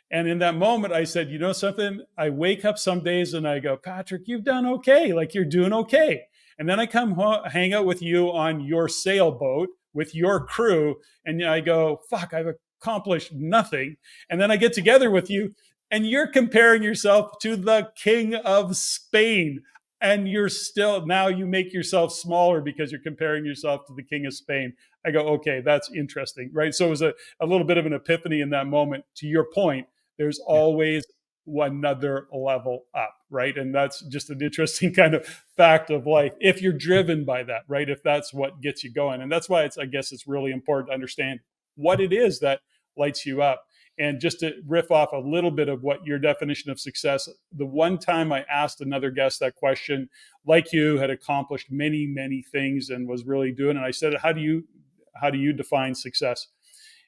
And in that moment, I said, "You know something? I wake up some days and I go, Patrick, you've done okay. Like you're doing okay." And then I come hang out with you on your sailboat with your crew. And I go, "Fuck, I've accomplished nothing." And then I get together with you and you're comparing yourself to the King of Spain. And you're still, now you make yourself smaller because you're comparing yourself to the King of Spain. I go, "Okay, that's interesting," right? So it was a little bit of an epiphany in that moment. To your point, there's yeah, always another level up, right? And that's just an interesting kind of fact of life if you're driven by that, right? If that's what gets you going. And that's why I guess it's really important to understand what it is that lights you up. And just to riff off a little bit of what your definition of success, the one time I asked another guest that question, like you, had accomplished many, many things and was really doing it. I said, how do you define success?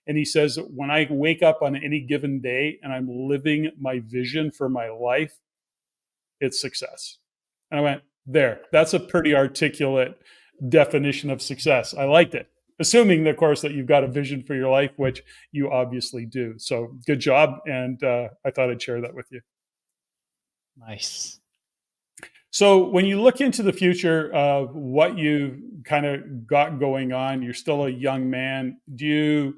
And he says, "When I wake up on any given day and I'm living my vision for my life, it's success." And I went, "There, that's a pretty articulate definition of success." I liked it. Assuming, of course, that you've got a vision for your life, which you obviously do. So good job. And I thought I'd share that with you. Nice. So when you look into the future of what you've kind of got going on, you're still a young man. Do you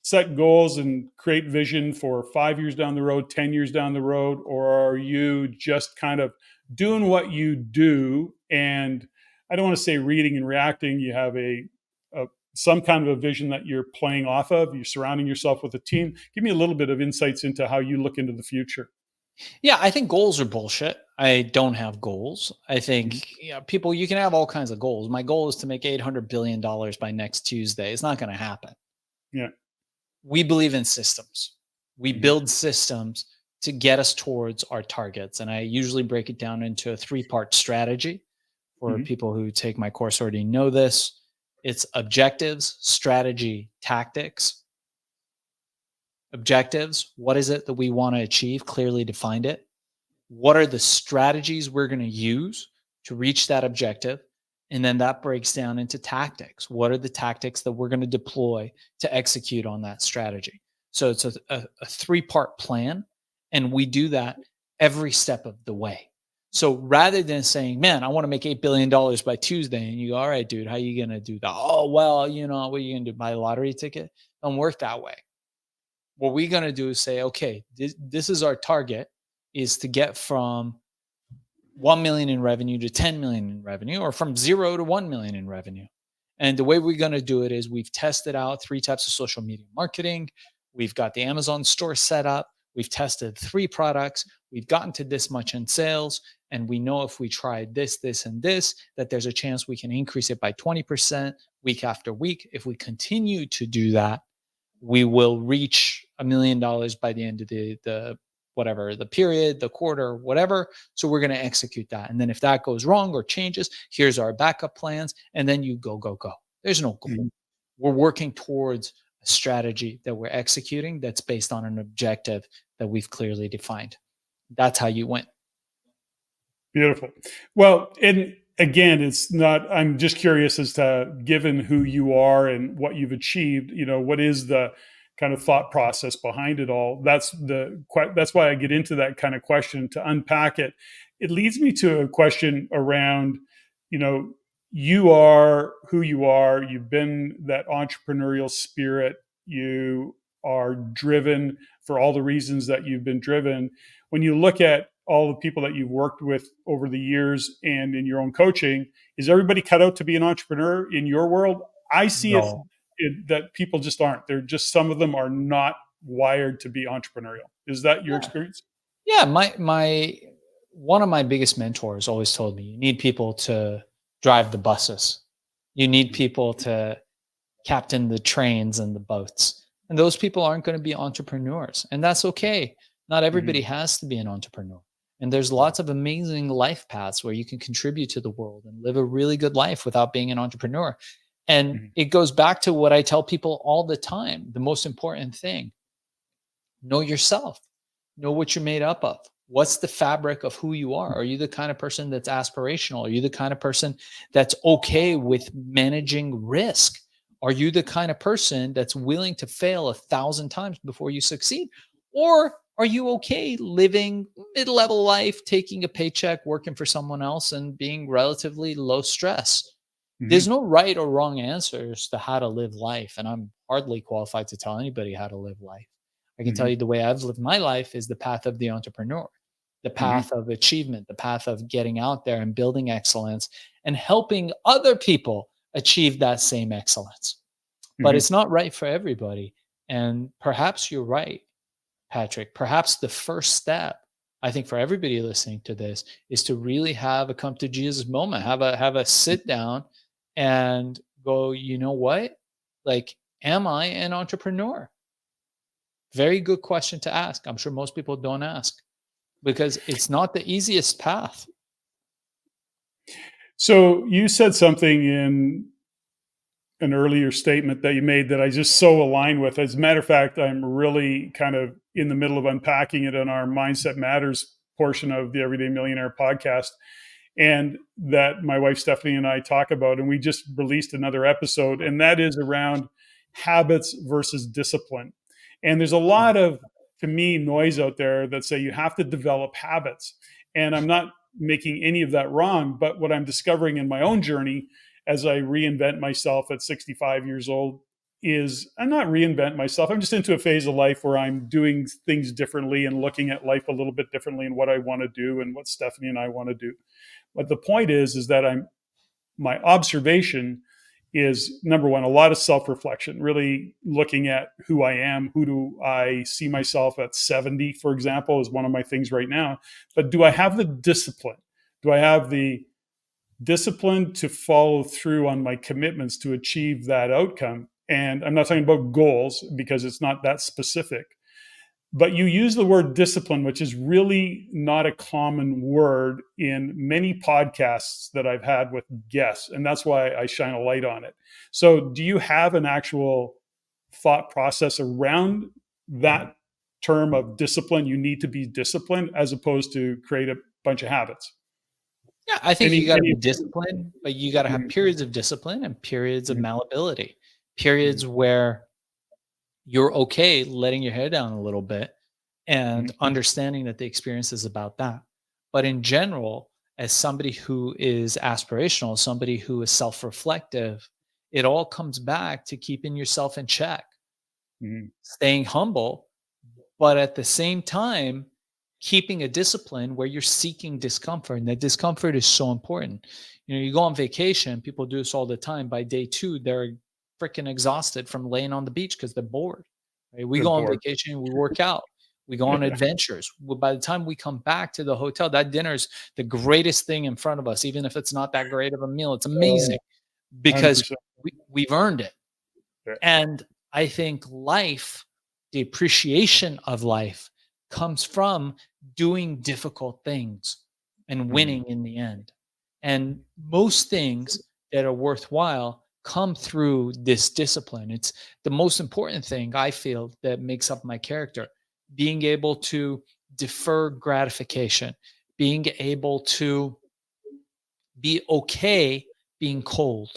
set goals and create vision for 5 years down the road, 10 years down the road, or are you just kind of doing what you do? And I don't want to say reading and reacting. You have a some kind of a vision that you're playing off of. You're surrounding yourself with a team. Give me a little bit of insights into how you look into the future. Yeah, I think goals are bullshit. I don't have goals. I Mhm. think people, you can have all kinds of goals. My goal is to make $800 billion by next Tuesday. It's not going to happen. Yeah. We believe in systems. We Mhm. build systems to get us towards our targets. And I usually break it down into a three-part strategy. For Mhm. people who take my course already know this. It's objectives, strategy, tactics. Objectives, what is it that we want to achieve? Clearly defined it. What are the strategies we're going to use to reach that objective? And then that breaks down into tactics. What are the tactics that we're going to deploy to execute on that strategy? So it's a three-part plan. And we do that every step of the way. So rather than saying, man, I want to make $8 billion by Tuesday, and you go, all right, dude, how are you going to do that? Oh, well, what are you going to do? Buy a lottery ticket? Don't work that way. What we're going to do is say, okay, this is our target, is to get from 1 million in revenue to 10 million in revenue, or from 0 to 1 million in revenue. And the way we're going to do it is we've tested out 3 types of social media marketing. We've got the Amazon store set up. We've tested 3 products. We've gotten to this much in sales. And we know if we try this, this, and this, that there's a chance we can increase it by 20% week after week. If we continue to do that, we will reach $1 million by the end of the whatever the period, the quarter, whatever. So we're going to execute that. And then if that goes wrong or changes, here's our backup plans. And then you go, go, go. There's no goal. Mhm. We're working towards a strategy that we're executing that's based on an objective that we've clearly defined. That's how you win. Beautiful. Well, and again, it's not, I'm just curious as to, given who you are and what you've achieved, what is the kind of thought process behind it all? That's why I get into that kind of question to unpack it. It leads me to a question around, you know, you are who you are. You've been that entrepreneurial spirit. You are driven for all the reasons that you've been driven. When you look at all the people that you've worked with over the years and in your own coaching, is everybody cut out to be an entrepreneur in your world? I see No. that people just aren't. They're just, some of them are not wired to be entrepreneurial. Is that your Yeah. experience? Yeah. My one of my biggest mentors always told me you need people to drive the buses. You need people to captain the trains and the boats. And those people aren't going to be entrepreneurs. And that's okay. Not everybody Mhm. has to be an entrepreneur. And there's lots of amazing life paths where you can contribute to the world and live a really good life without being an entrepreneur. And Mhm. it goes back to what I tell people all the time. The most important thing, know yourself, know what you're made up of. What's the fabric of who you are? Are you the kind of person that's aspirational? Are you the kind of person that's okay with managing risk? Are you the kind of person that's willing to fail 1,000 times before you succeed? Or are you okay living mid-level life, taking a paycheck, working for someone else, and being relatively low stress? There's Mhm. no right or wrong answers to how to live life, and I'm hardly qualified to tell anybody how to live life. I can tell Mhm. you the way I've lived my life is the path of the entrepreneur, the Mhm. path of achievement, the path of getting out there and building excellence and helping other people achieve that same excellence. But Mhm. it's not right for everybody. And perhaps you're right, Patrick. Perhaps the first step, I think, for everybody listening to this is to really have a come to Jesus moment, have a sit down and go, you know what? Like, am I an entrepreneur? Very good question to ask. I'm sure most people don't ask because it's not the easiest path. So you said something in an earlier statement that you made that I just so align with. As a matter of fact, I'm really kind of in the middle of unpacking it in our Mindset Matters portion of the Everyday Millionaire podcast. And that my wife Stephanie and I talk about. And we just released another episode, and that is around habits versus discipline. And there's a lot of to me, noise out there that say you have to develop habits. And I'm not making any of that wrong. But what I'm discovering in my own journey as I reinvent myself at 65 years old is I'm not reinvent myself. I'm just into a phase of life where I'm doing things differently and looking at life a little bit differently and what I want to do and what Stephanie and I want to do. But the point is that my observation is number one, a lot of self reflection, really looking at who I am. Who do I see myself at 70, for example, is one of my things right now. But do I have the discipline? Do I have the discipline to follow through on my commitments to achieve that outcome? And I'm not talking about goals because it's not that specific, but you use the word discipline, which is really not a common word in many podcasts that I've had with guests. And that's why I shine a light on it. So, do you have an actual thought process around that term of discipline? You need to be disciplined as opposed to create a bunch of habits. Yeah, I think you got to be Any disciplined, but you got to have Mhm, periods of discipline and periods of mhm, malleability, mhm, periods where you're okay letting your hair down a little bit mhm, and understanding that the experience is about that. But in general, as somebody who is aspirational, somebody who is self reflective, it all comes back to keeping yourself in check, mhm, staying humble, but at the same time, keeping a discipline where you're seeking discomfort. And that discomfort is so important. You know, you go on vacation, people do this all the time. By day two, they're freaking exhausted from laying on the beach because they're bored. Right? We they're go on bored. vacation, we work out, we go on adventures. By the time we come back to the hotel, that dinner is the greatest thing in front of us, even if it's not that great of a meal. It's Oh, amazing because 100%. we've earned it. Yeah. And I think life, the appreciation of life comes from doing difficult things and Mhm, winning in the end. And most things that are worthwhile come through this discipline. It's the most important thing I feel that makes up my character. Being able to defer gratification, being able to be okay being cold,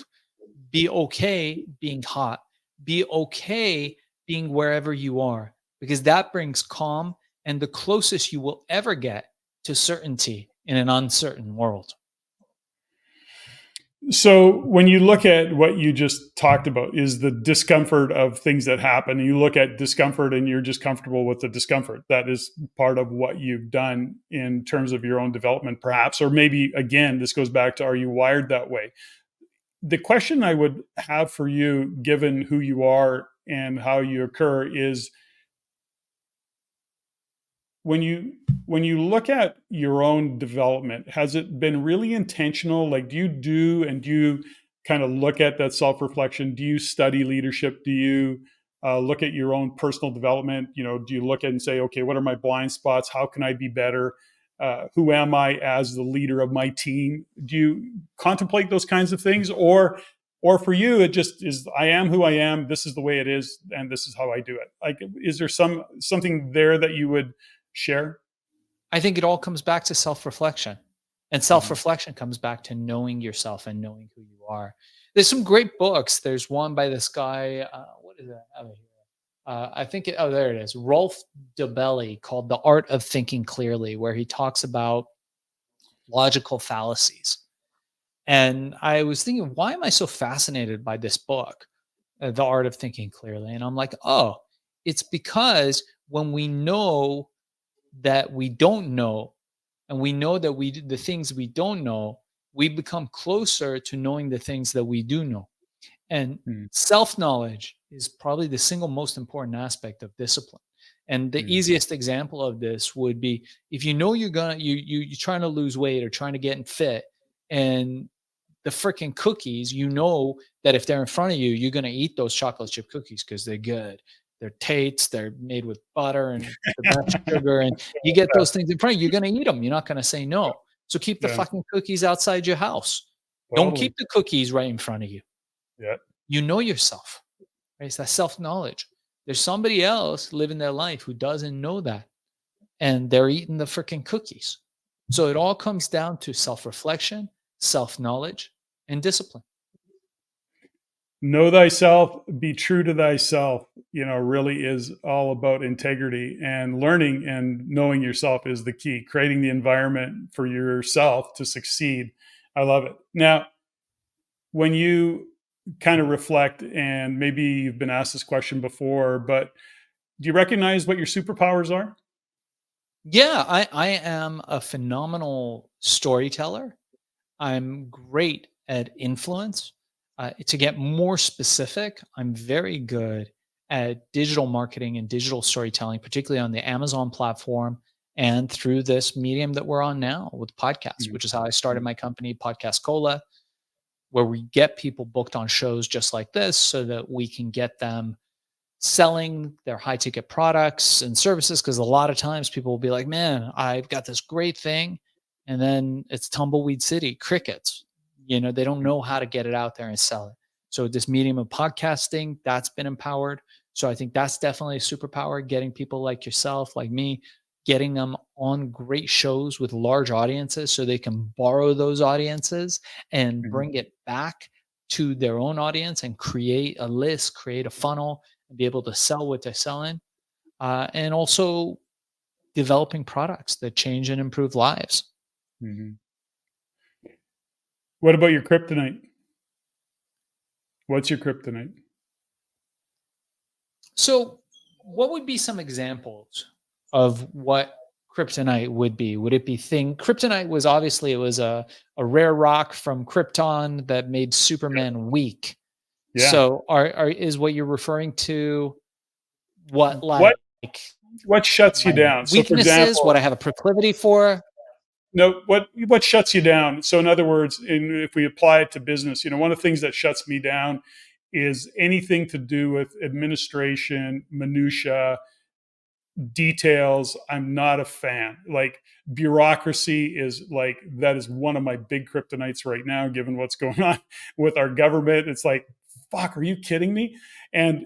be okay being hot. Be okay being wherever you are because that brings calm and the closest you will ever get to certainty in an uncertain world. So when you look at what you just talked about is the discomfort of things that happen, you look at discomfort and you're just comfortable with the discomfort. That is part of what you've done in terms of your own development, perhaps. Or maybe, again, this goes back to, are you wired that way? The question I would have for you, given who you are and how you occur, is when you look at your own development, has it been really intentional? Like, do you kind of look at that self-reflection? Do you study leadership? Do you look at your own personal development? Do you look at and say, okay, what are my blind spots? How can I be better? Who am I as the leader of my team? Do you contemplate those kinds of things, or for you it just is, I am who I am, this is the way it is, and this is how I do it? Like, is there something there that you would share? I think it all comes back to self reflection. And self Mhm. reflection comes back to knowing yourself and knowing who you are. There's some great books. There's one by this guy. What is that? Out here? I think oh, there it is. Rolf DeBelly called The Art of Thinking Clearly, where he talks about logical fallacies. And I was thinking, why am I so fascinated by this book, The Art of Thinking Clearly? And I'm like, oh, it's because when we know that we don't know, and we know that the things we don't know, we become closer to knowing the things that we do know. And Mm, self knowledge is probably the single most important aspect of discipline. And the mm, easiest example of this would be if you know you're trying to lose weight or trying to get in fit, and the freaking cookies, you know that if they're in front of you, you're gonna eat those chocolate chip cookies because they're good. They're Tates, they're made with butter and the best sugar, and you get those things in front of you, you're gonna eat them. You're not gonna say no. So keep the yeah, fucking cookies outside your house. Don't totally. keep the cookies right in front of you. Yeah. You know yourself, right? It's that self-knowledge. There's somebody else living their life who doesn't know that, and they're eating the freaking cookies. So it all comes down to self-reflection, self-knowledge, and discipline. know thyself, be true to thyself, really is all about integrity, and learning and knowing yourself is the key. Creating the environment for yourself to succeed. I love it. Now, when you kind of reflect, and maybe you've been asked this question before, but do you recognize what your superpowers are? Yeah, I am a phenomenal storyteller. I'm great at influence. To get more specific, I'm very good at digital marketing and digital storytelling, particularly on the Amazon platform and through this medium that we're on now with podcasts, Mhm, which is how I started mhm, my company, Podcast Cola, where we get people booked on shows just like this so that we can get them selling their high ticket products and services. Because a lot of times people will be like, man, I've got this great thing. And then it's tumbleweed city, crickets. They don't know how to get it out there and sell it. So, this medium of podcasting, that's been empowered. So, I think that's definitely a superpower, getting people like yourself, like me, getting them on great shows with large audiences so they can borrow those audiences and mhm, bring it back to their own audience and create a list, create a funnel, and be able to sell what they're selling, and also developing products that change and improve lives. mhm. What about your kryptonite? What's your kryptonite? So, what would be some examples of what kryptonite would be? Would it be thing kryptonite was obviously it was a rare rock from Krypton that made Superman weak. Yeah. So, are is what you're referring to what What like what shuts you my down? So, for weaknesses, what example, I have a proclivity for? no, what shuts you down? So, in other words, if we apply it to business, one of the things that shuts me down is anything to do with administration, minutia, details. I'm not a fan. Like, bureaucracy is like, that is one of my big kryptonites right now, given what's going on with our government. It's like, fuck, are you kidding me? And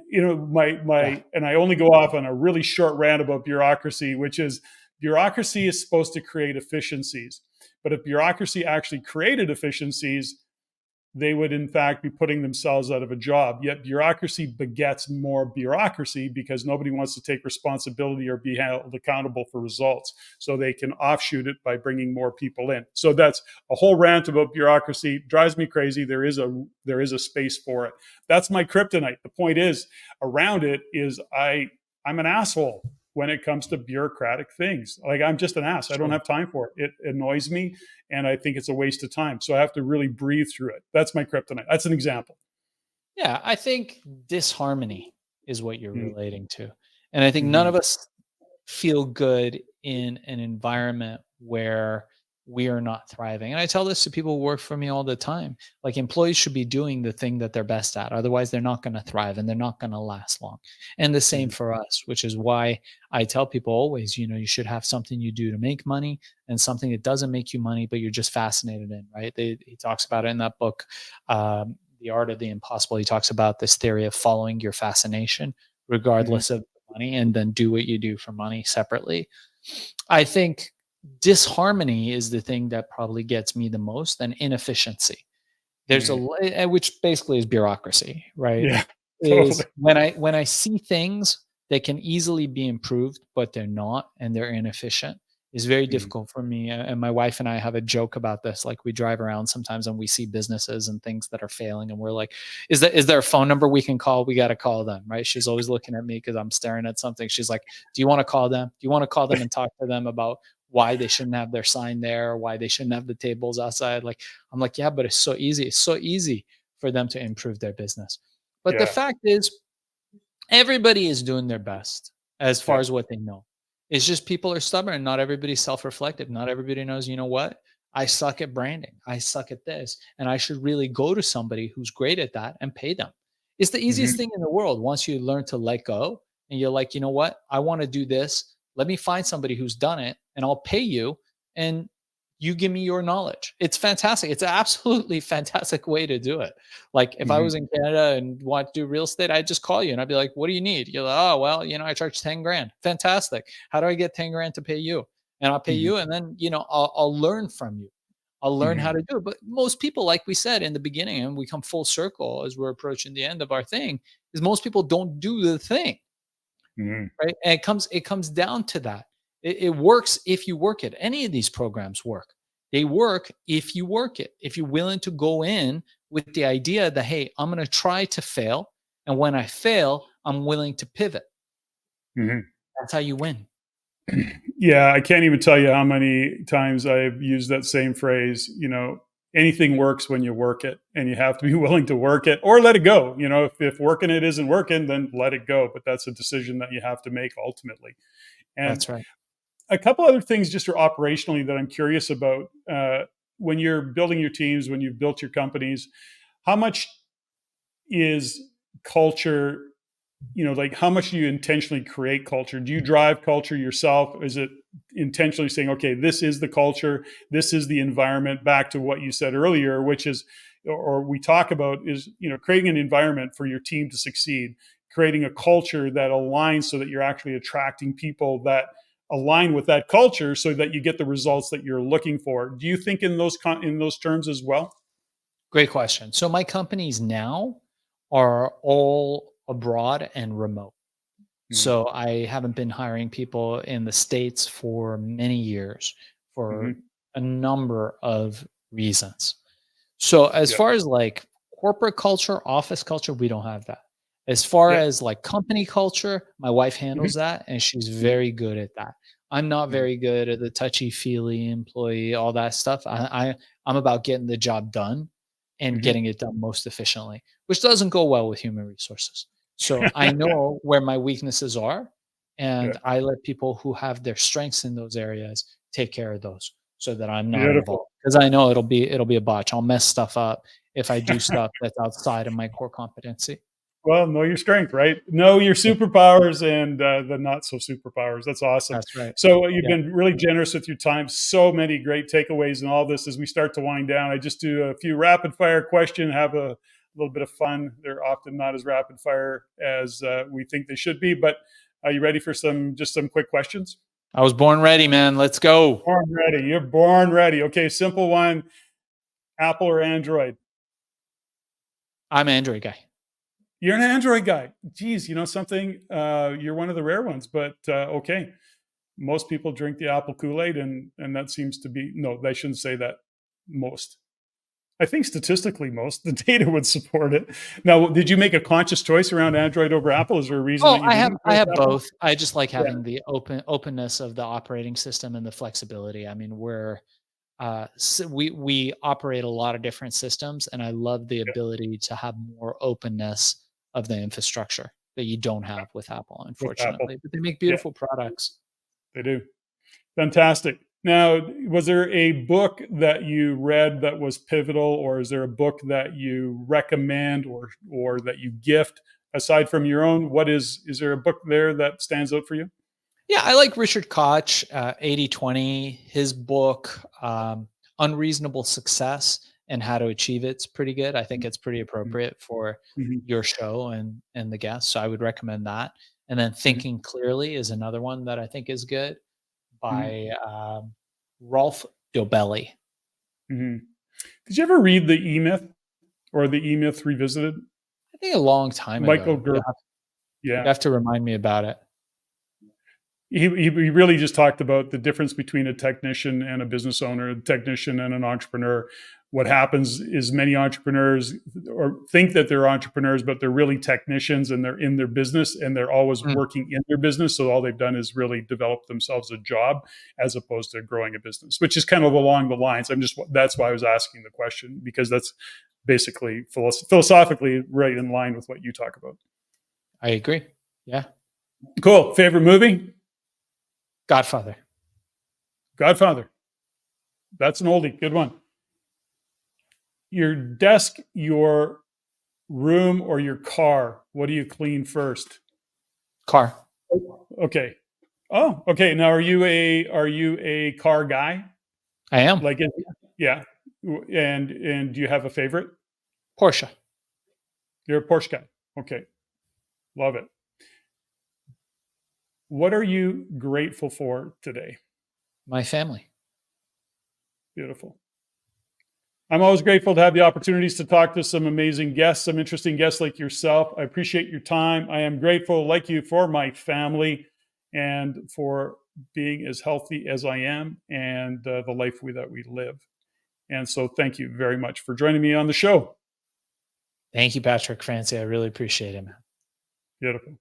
Yeah, and I only go off on a really short rant about bureaucracy, which is, bureaucracy is supposed to create efficiencies. But if bureaucracy actually created efficiencies, they would in fact be putting themselves out of a job. Yet bureaucracy begets more bureaucracy because nobody wants to take responsibility or be held accountable for results. So they can offshoot it by bringing more people in. So that's a whole rant about bureaucracy. Drives me crazy. There is a space for it. That's my kryptonite. The point is, around it is, I'm an asshole when it comes to bureaucratic things. Like, I'm just an ass. I don't sure. have time for it. It annoys me, and I think it's a waste of time. So I have to really breathe through it. That's my kryptonite. That's an example. Yeah, I think disharmony is what you're Mm, relating to. And I think none mhm, of us feel good in an environment where we are not thriving. And I tell this to people who work for me all the time. Like, employees should be doing the thing that they're best at. Otherwise, they're not going to thrive and they're not going to last long. And the same mhm, for us, which is why I tell people always, you should have something you do to make money and something that doesn't make you money, but you're just fascinated in, right? He talks about it in that book, The Art of the Impossible. He talks about this theory of following your fascination, mhm, regardless of money, and then do what you do for money separately. I think disharmony is the thing that probably gets me the most, and inefficiency. mhm. Which basically is bureaucracy, right? Yeah, Is totally. when I see things that can easily be improved, but they're not, and they're inefficient, is very Mhm, difficult for me. And my wife and I have a joke about this. Like, we drive around sometimes and we see businesses and things that are failing, and we're like, is there a phone number we can call? We got to call them, right? She's always looking at me because I'm staring at something. She's like, do you want to call them? Do you want to call them and talk to them about why they shouldn't have their sign there, or why they shouldn't have the tables outside? Like, I'm like, yeah, but it's so easy. It's so easy for them to improve their business. But the yeah, fact is, everybody is doing their best as far yeah, as what they know. It's just people are stubborn. Not everybody's self-reflective. Not everybody knows, you know what? I suck at branding. I suck at this. And I should really go to somebody who's great at that and pay them. It's the easiest mhm, thing in the world once you learn to let go and you're like, you know what? I want to do this. Let me find somebody who's done it and I'll pay you. And you give me your knowledge. It's fantastic. It's an absolutely fantastic way to do it. Like, if I mhm, was in Canada and want to do real estate, I'd just call you and I'd be like, what do you need? You're like, oh, well, I charge 10 grand. Fantastic. How do I get 10 grand to pay you? And I'll pay mhm, you. And then, I'll learn from you. I'll learn how Mhm. to do it. But most people, like we said in the beginning, and we come full circle as we're approaching the end of our thing, is most people don't do the thing, Mhm. right? And it comes down to that. It works if you work it. Any of these programs work. They work if you work it. If you're willing to go in with the idea that, hey, I'm going to try to fail, and when I fail, I'm willing to pivot. Mhm. That's how you win. Yeah, I can't even tell you how many times I've used that same phrase. Anything works when you work it, and you have to be willing to work it or let it go. If working it isn't working, then let it go. But that's a decision that you have to make ultimately. And That's right. a couple other things just are operationally that I'm curious about. When you're building your teams, when you've built your companies, how much is culture, like how much do you intentionally create culture? Do you drive culture yourself? Is it intentionally saying, okay, this is the culture, this is the environment, back to what you said earlier, which is, or we talk about, is, creating an environment for your team to succeed, creating a culture that aligns so that you're actually attracting people that align with that culture so that you get the results that you're looking for. Do you think in those terms as well? Great question. So my companies now are all abroad and remote. Mm-hmm. So I haven't been hiring people in the States for many years for Mm-hmm. a number of reasons. So as Yeah. far as like corporate culture, office culture, we don't have that. As far Yeah. as like company culture, my wife Mm-hmm. handles that and she's Mm-hmm. very good at that. I'm not Mm-hmm. very good at the touchy-feely employee, all that stuff. I'm about getting the job done and Mm-hmm. getting it done most efficiently, which doesn't go well with human resources. So I know where my weaknesses are, Yeah. and I let people who have their strengths in those areas take care of those so that I'm not Beautiful. involved. Because I know it'll be a botch. I'll mess stuff up if I do stuff that's outside of my core competency. Well, know your strength, right? Know your Yeah, superpowers and the not so superpowers. That's awesome. that's right. So you've Yeah. been really generous with your time. So many great takeaways in all this. As we start to wind down, I just do a few rapid fire questions, have a little bit of fun. They're often not as rapid fire as we think they should be. But are you ready for some quick questions? I was born ready, man. Let's go. Born ready. You're born ready. Okay, simple one. Apple or Android? I'm an Android guy. You're an Android guy. Geez, you know something? You're one of the rare ones, but okay. Most people drink the apple Kool-Aid, and that seems to be, no, they shouldn't say that. Most. I think statistically most. The data would support it. Now, did you make a conscious choice around Android over Apple? Is there a reason Oh, that you I have didn't go I with have Apple? both. I just like Yeah. having the openness of the operating system and the flexibility. I mean, we operate a lot of different systems, and I love the Yeah. ability to have more openness of the infrastructure that you don't have with Apple, With Apple. unfortunately. But they make Yeah, beautiful products. they do. Fantastic. Now, was there a book that you read that was pivotal, or is there a book that you recommend or that you gift aside from your own? Is there a book there that stands out for you? Yeah, I like Richard Koch, 80/20. His book, Unreasonable Success and How to Achieve It's pretty good. I think it's pretty Mhm. appropriate for Mhm. your show and the guests. So I would recommend that. And then Mhm. Thinking Clearly is another one that I think is good Mhm. by Rolf Dobelli. Mhm. Did you ever read the E Myth or the E Myth Revisited? I think a long time Michael ago. Ger You'd Yeah. have to remind me about it. He really just talked about the difference between a technician and a business owner, a technician and an entrepreneur. What happens is many entrepreneurs or think that they're entrepreneurs, but they're really technicians and they're in their business and they're always Mm, working in their business. So all they've done is really develop themselves a job as opposed to growing a business, which is kind of along the lines. That's why I was asking the question, because that's basically philosophically right in line with what you talk about. I agree. Yeah. Cool. Favorite movie? Godfather. Godfather. That's an oldie. Good one. Your desk, your room, or your car? What do you clean first? Car. Okay. Oh, okay. Now, are you a car guy? I am. Like, yeah. And do you have a favorite? Porsche. You're a Porsche guy. Okay, love it. What are you grateful for today? My family. Beautiful. I'm always grateful to have the opportunities to talk to some amazing guests, some interesting guests like yourself. I appreciate your time. I am grateful, like you, for my family and for being as healthy as I am and the life that we live. And so, thank you very much for joining me on the show. Thank you, Patrick Francey. I really appreciate it, man. Beautiful.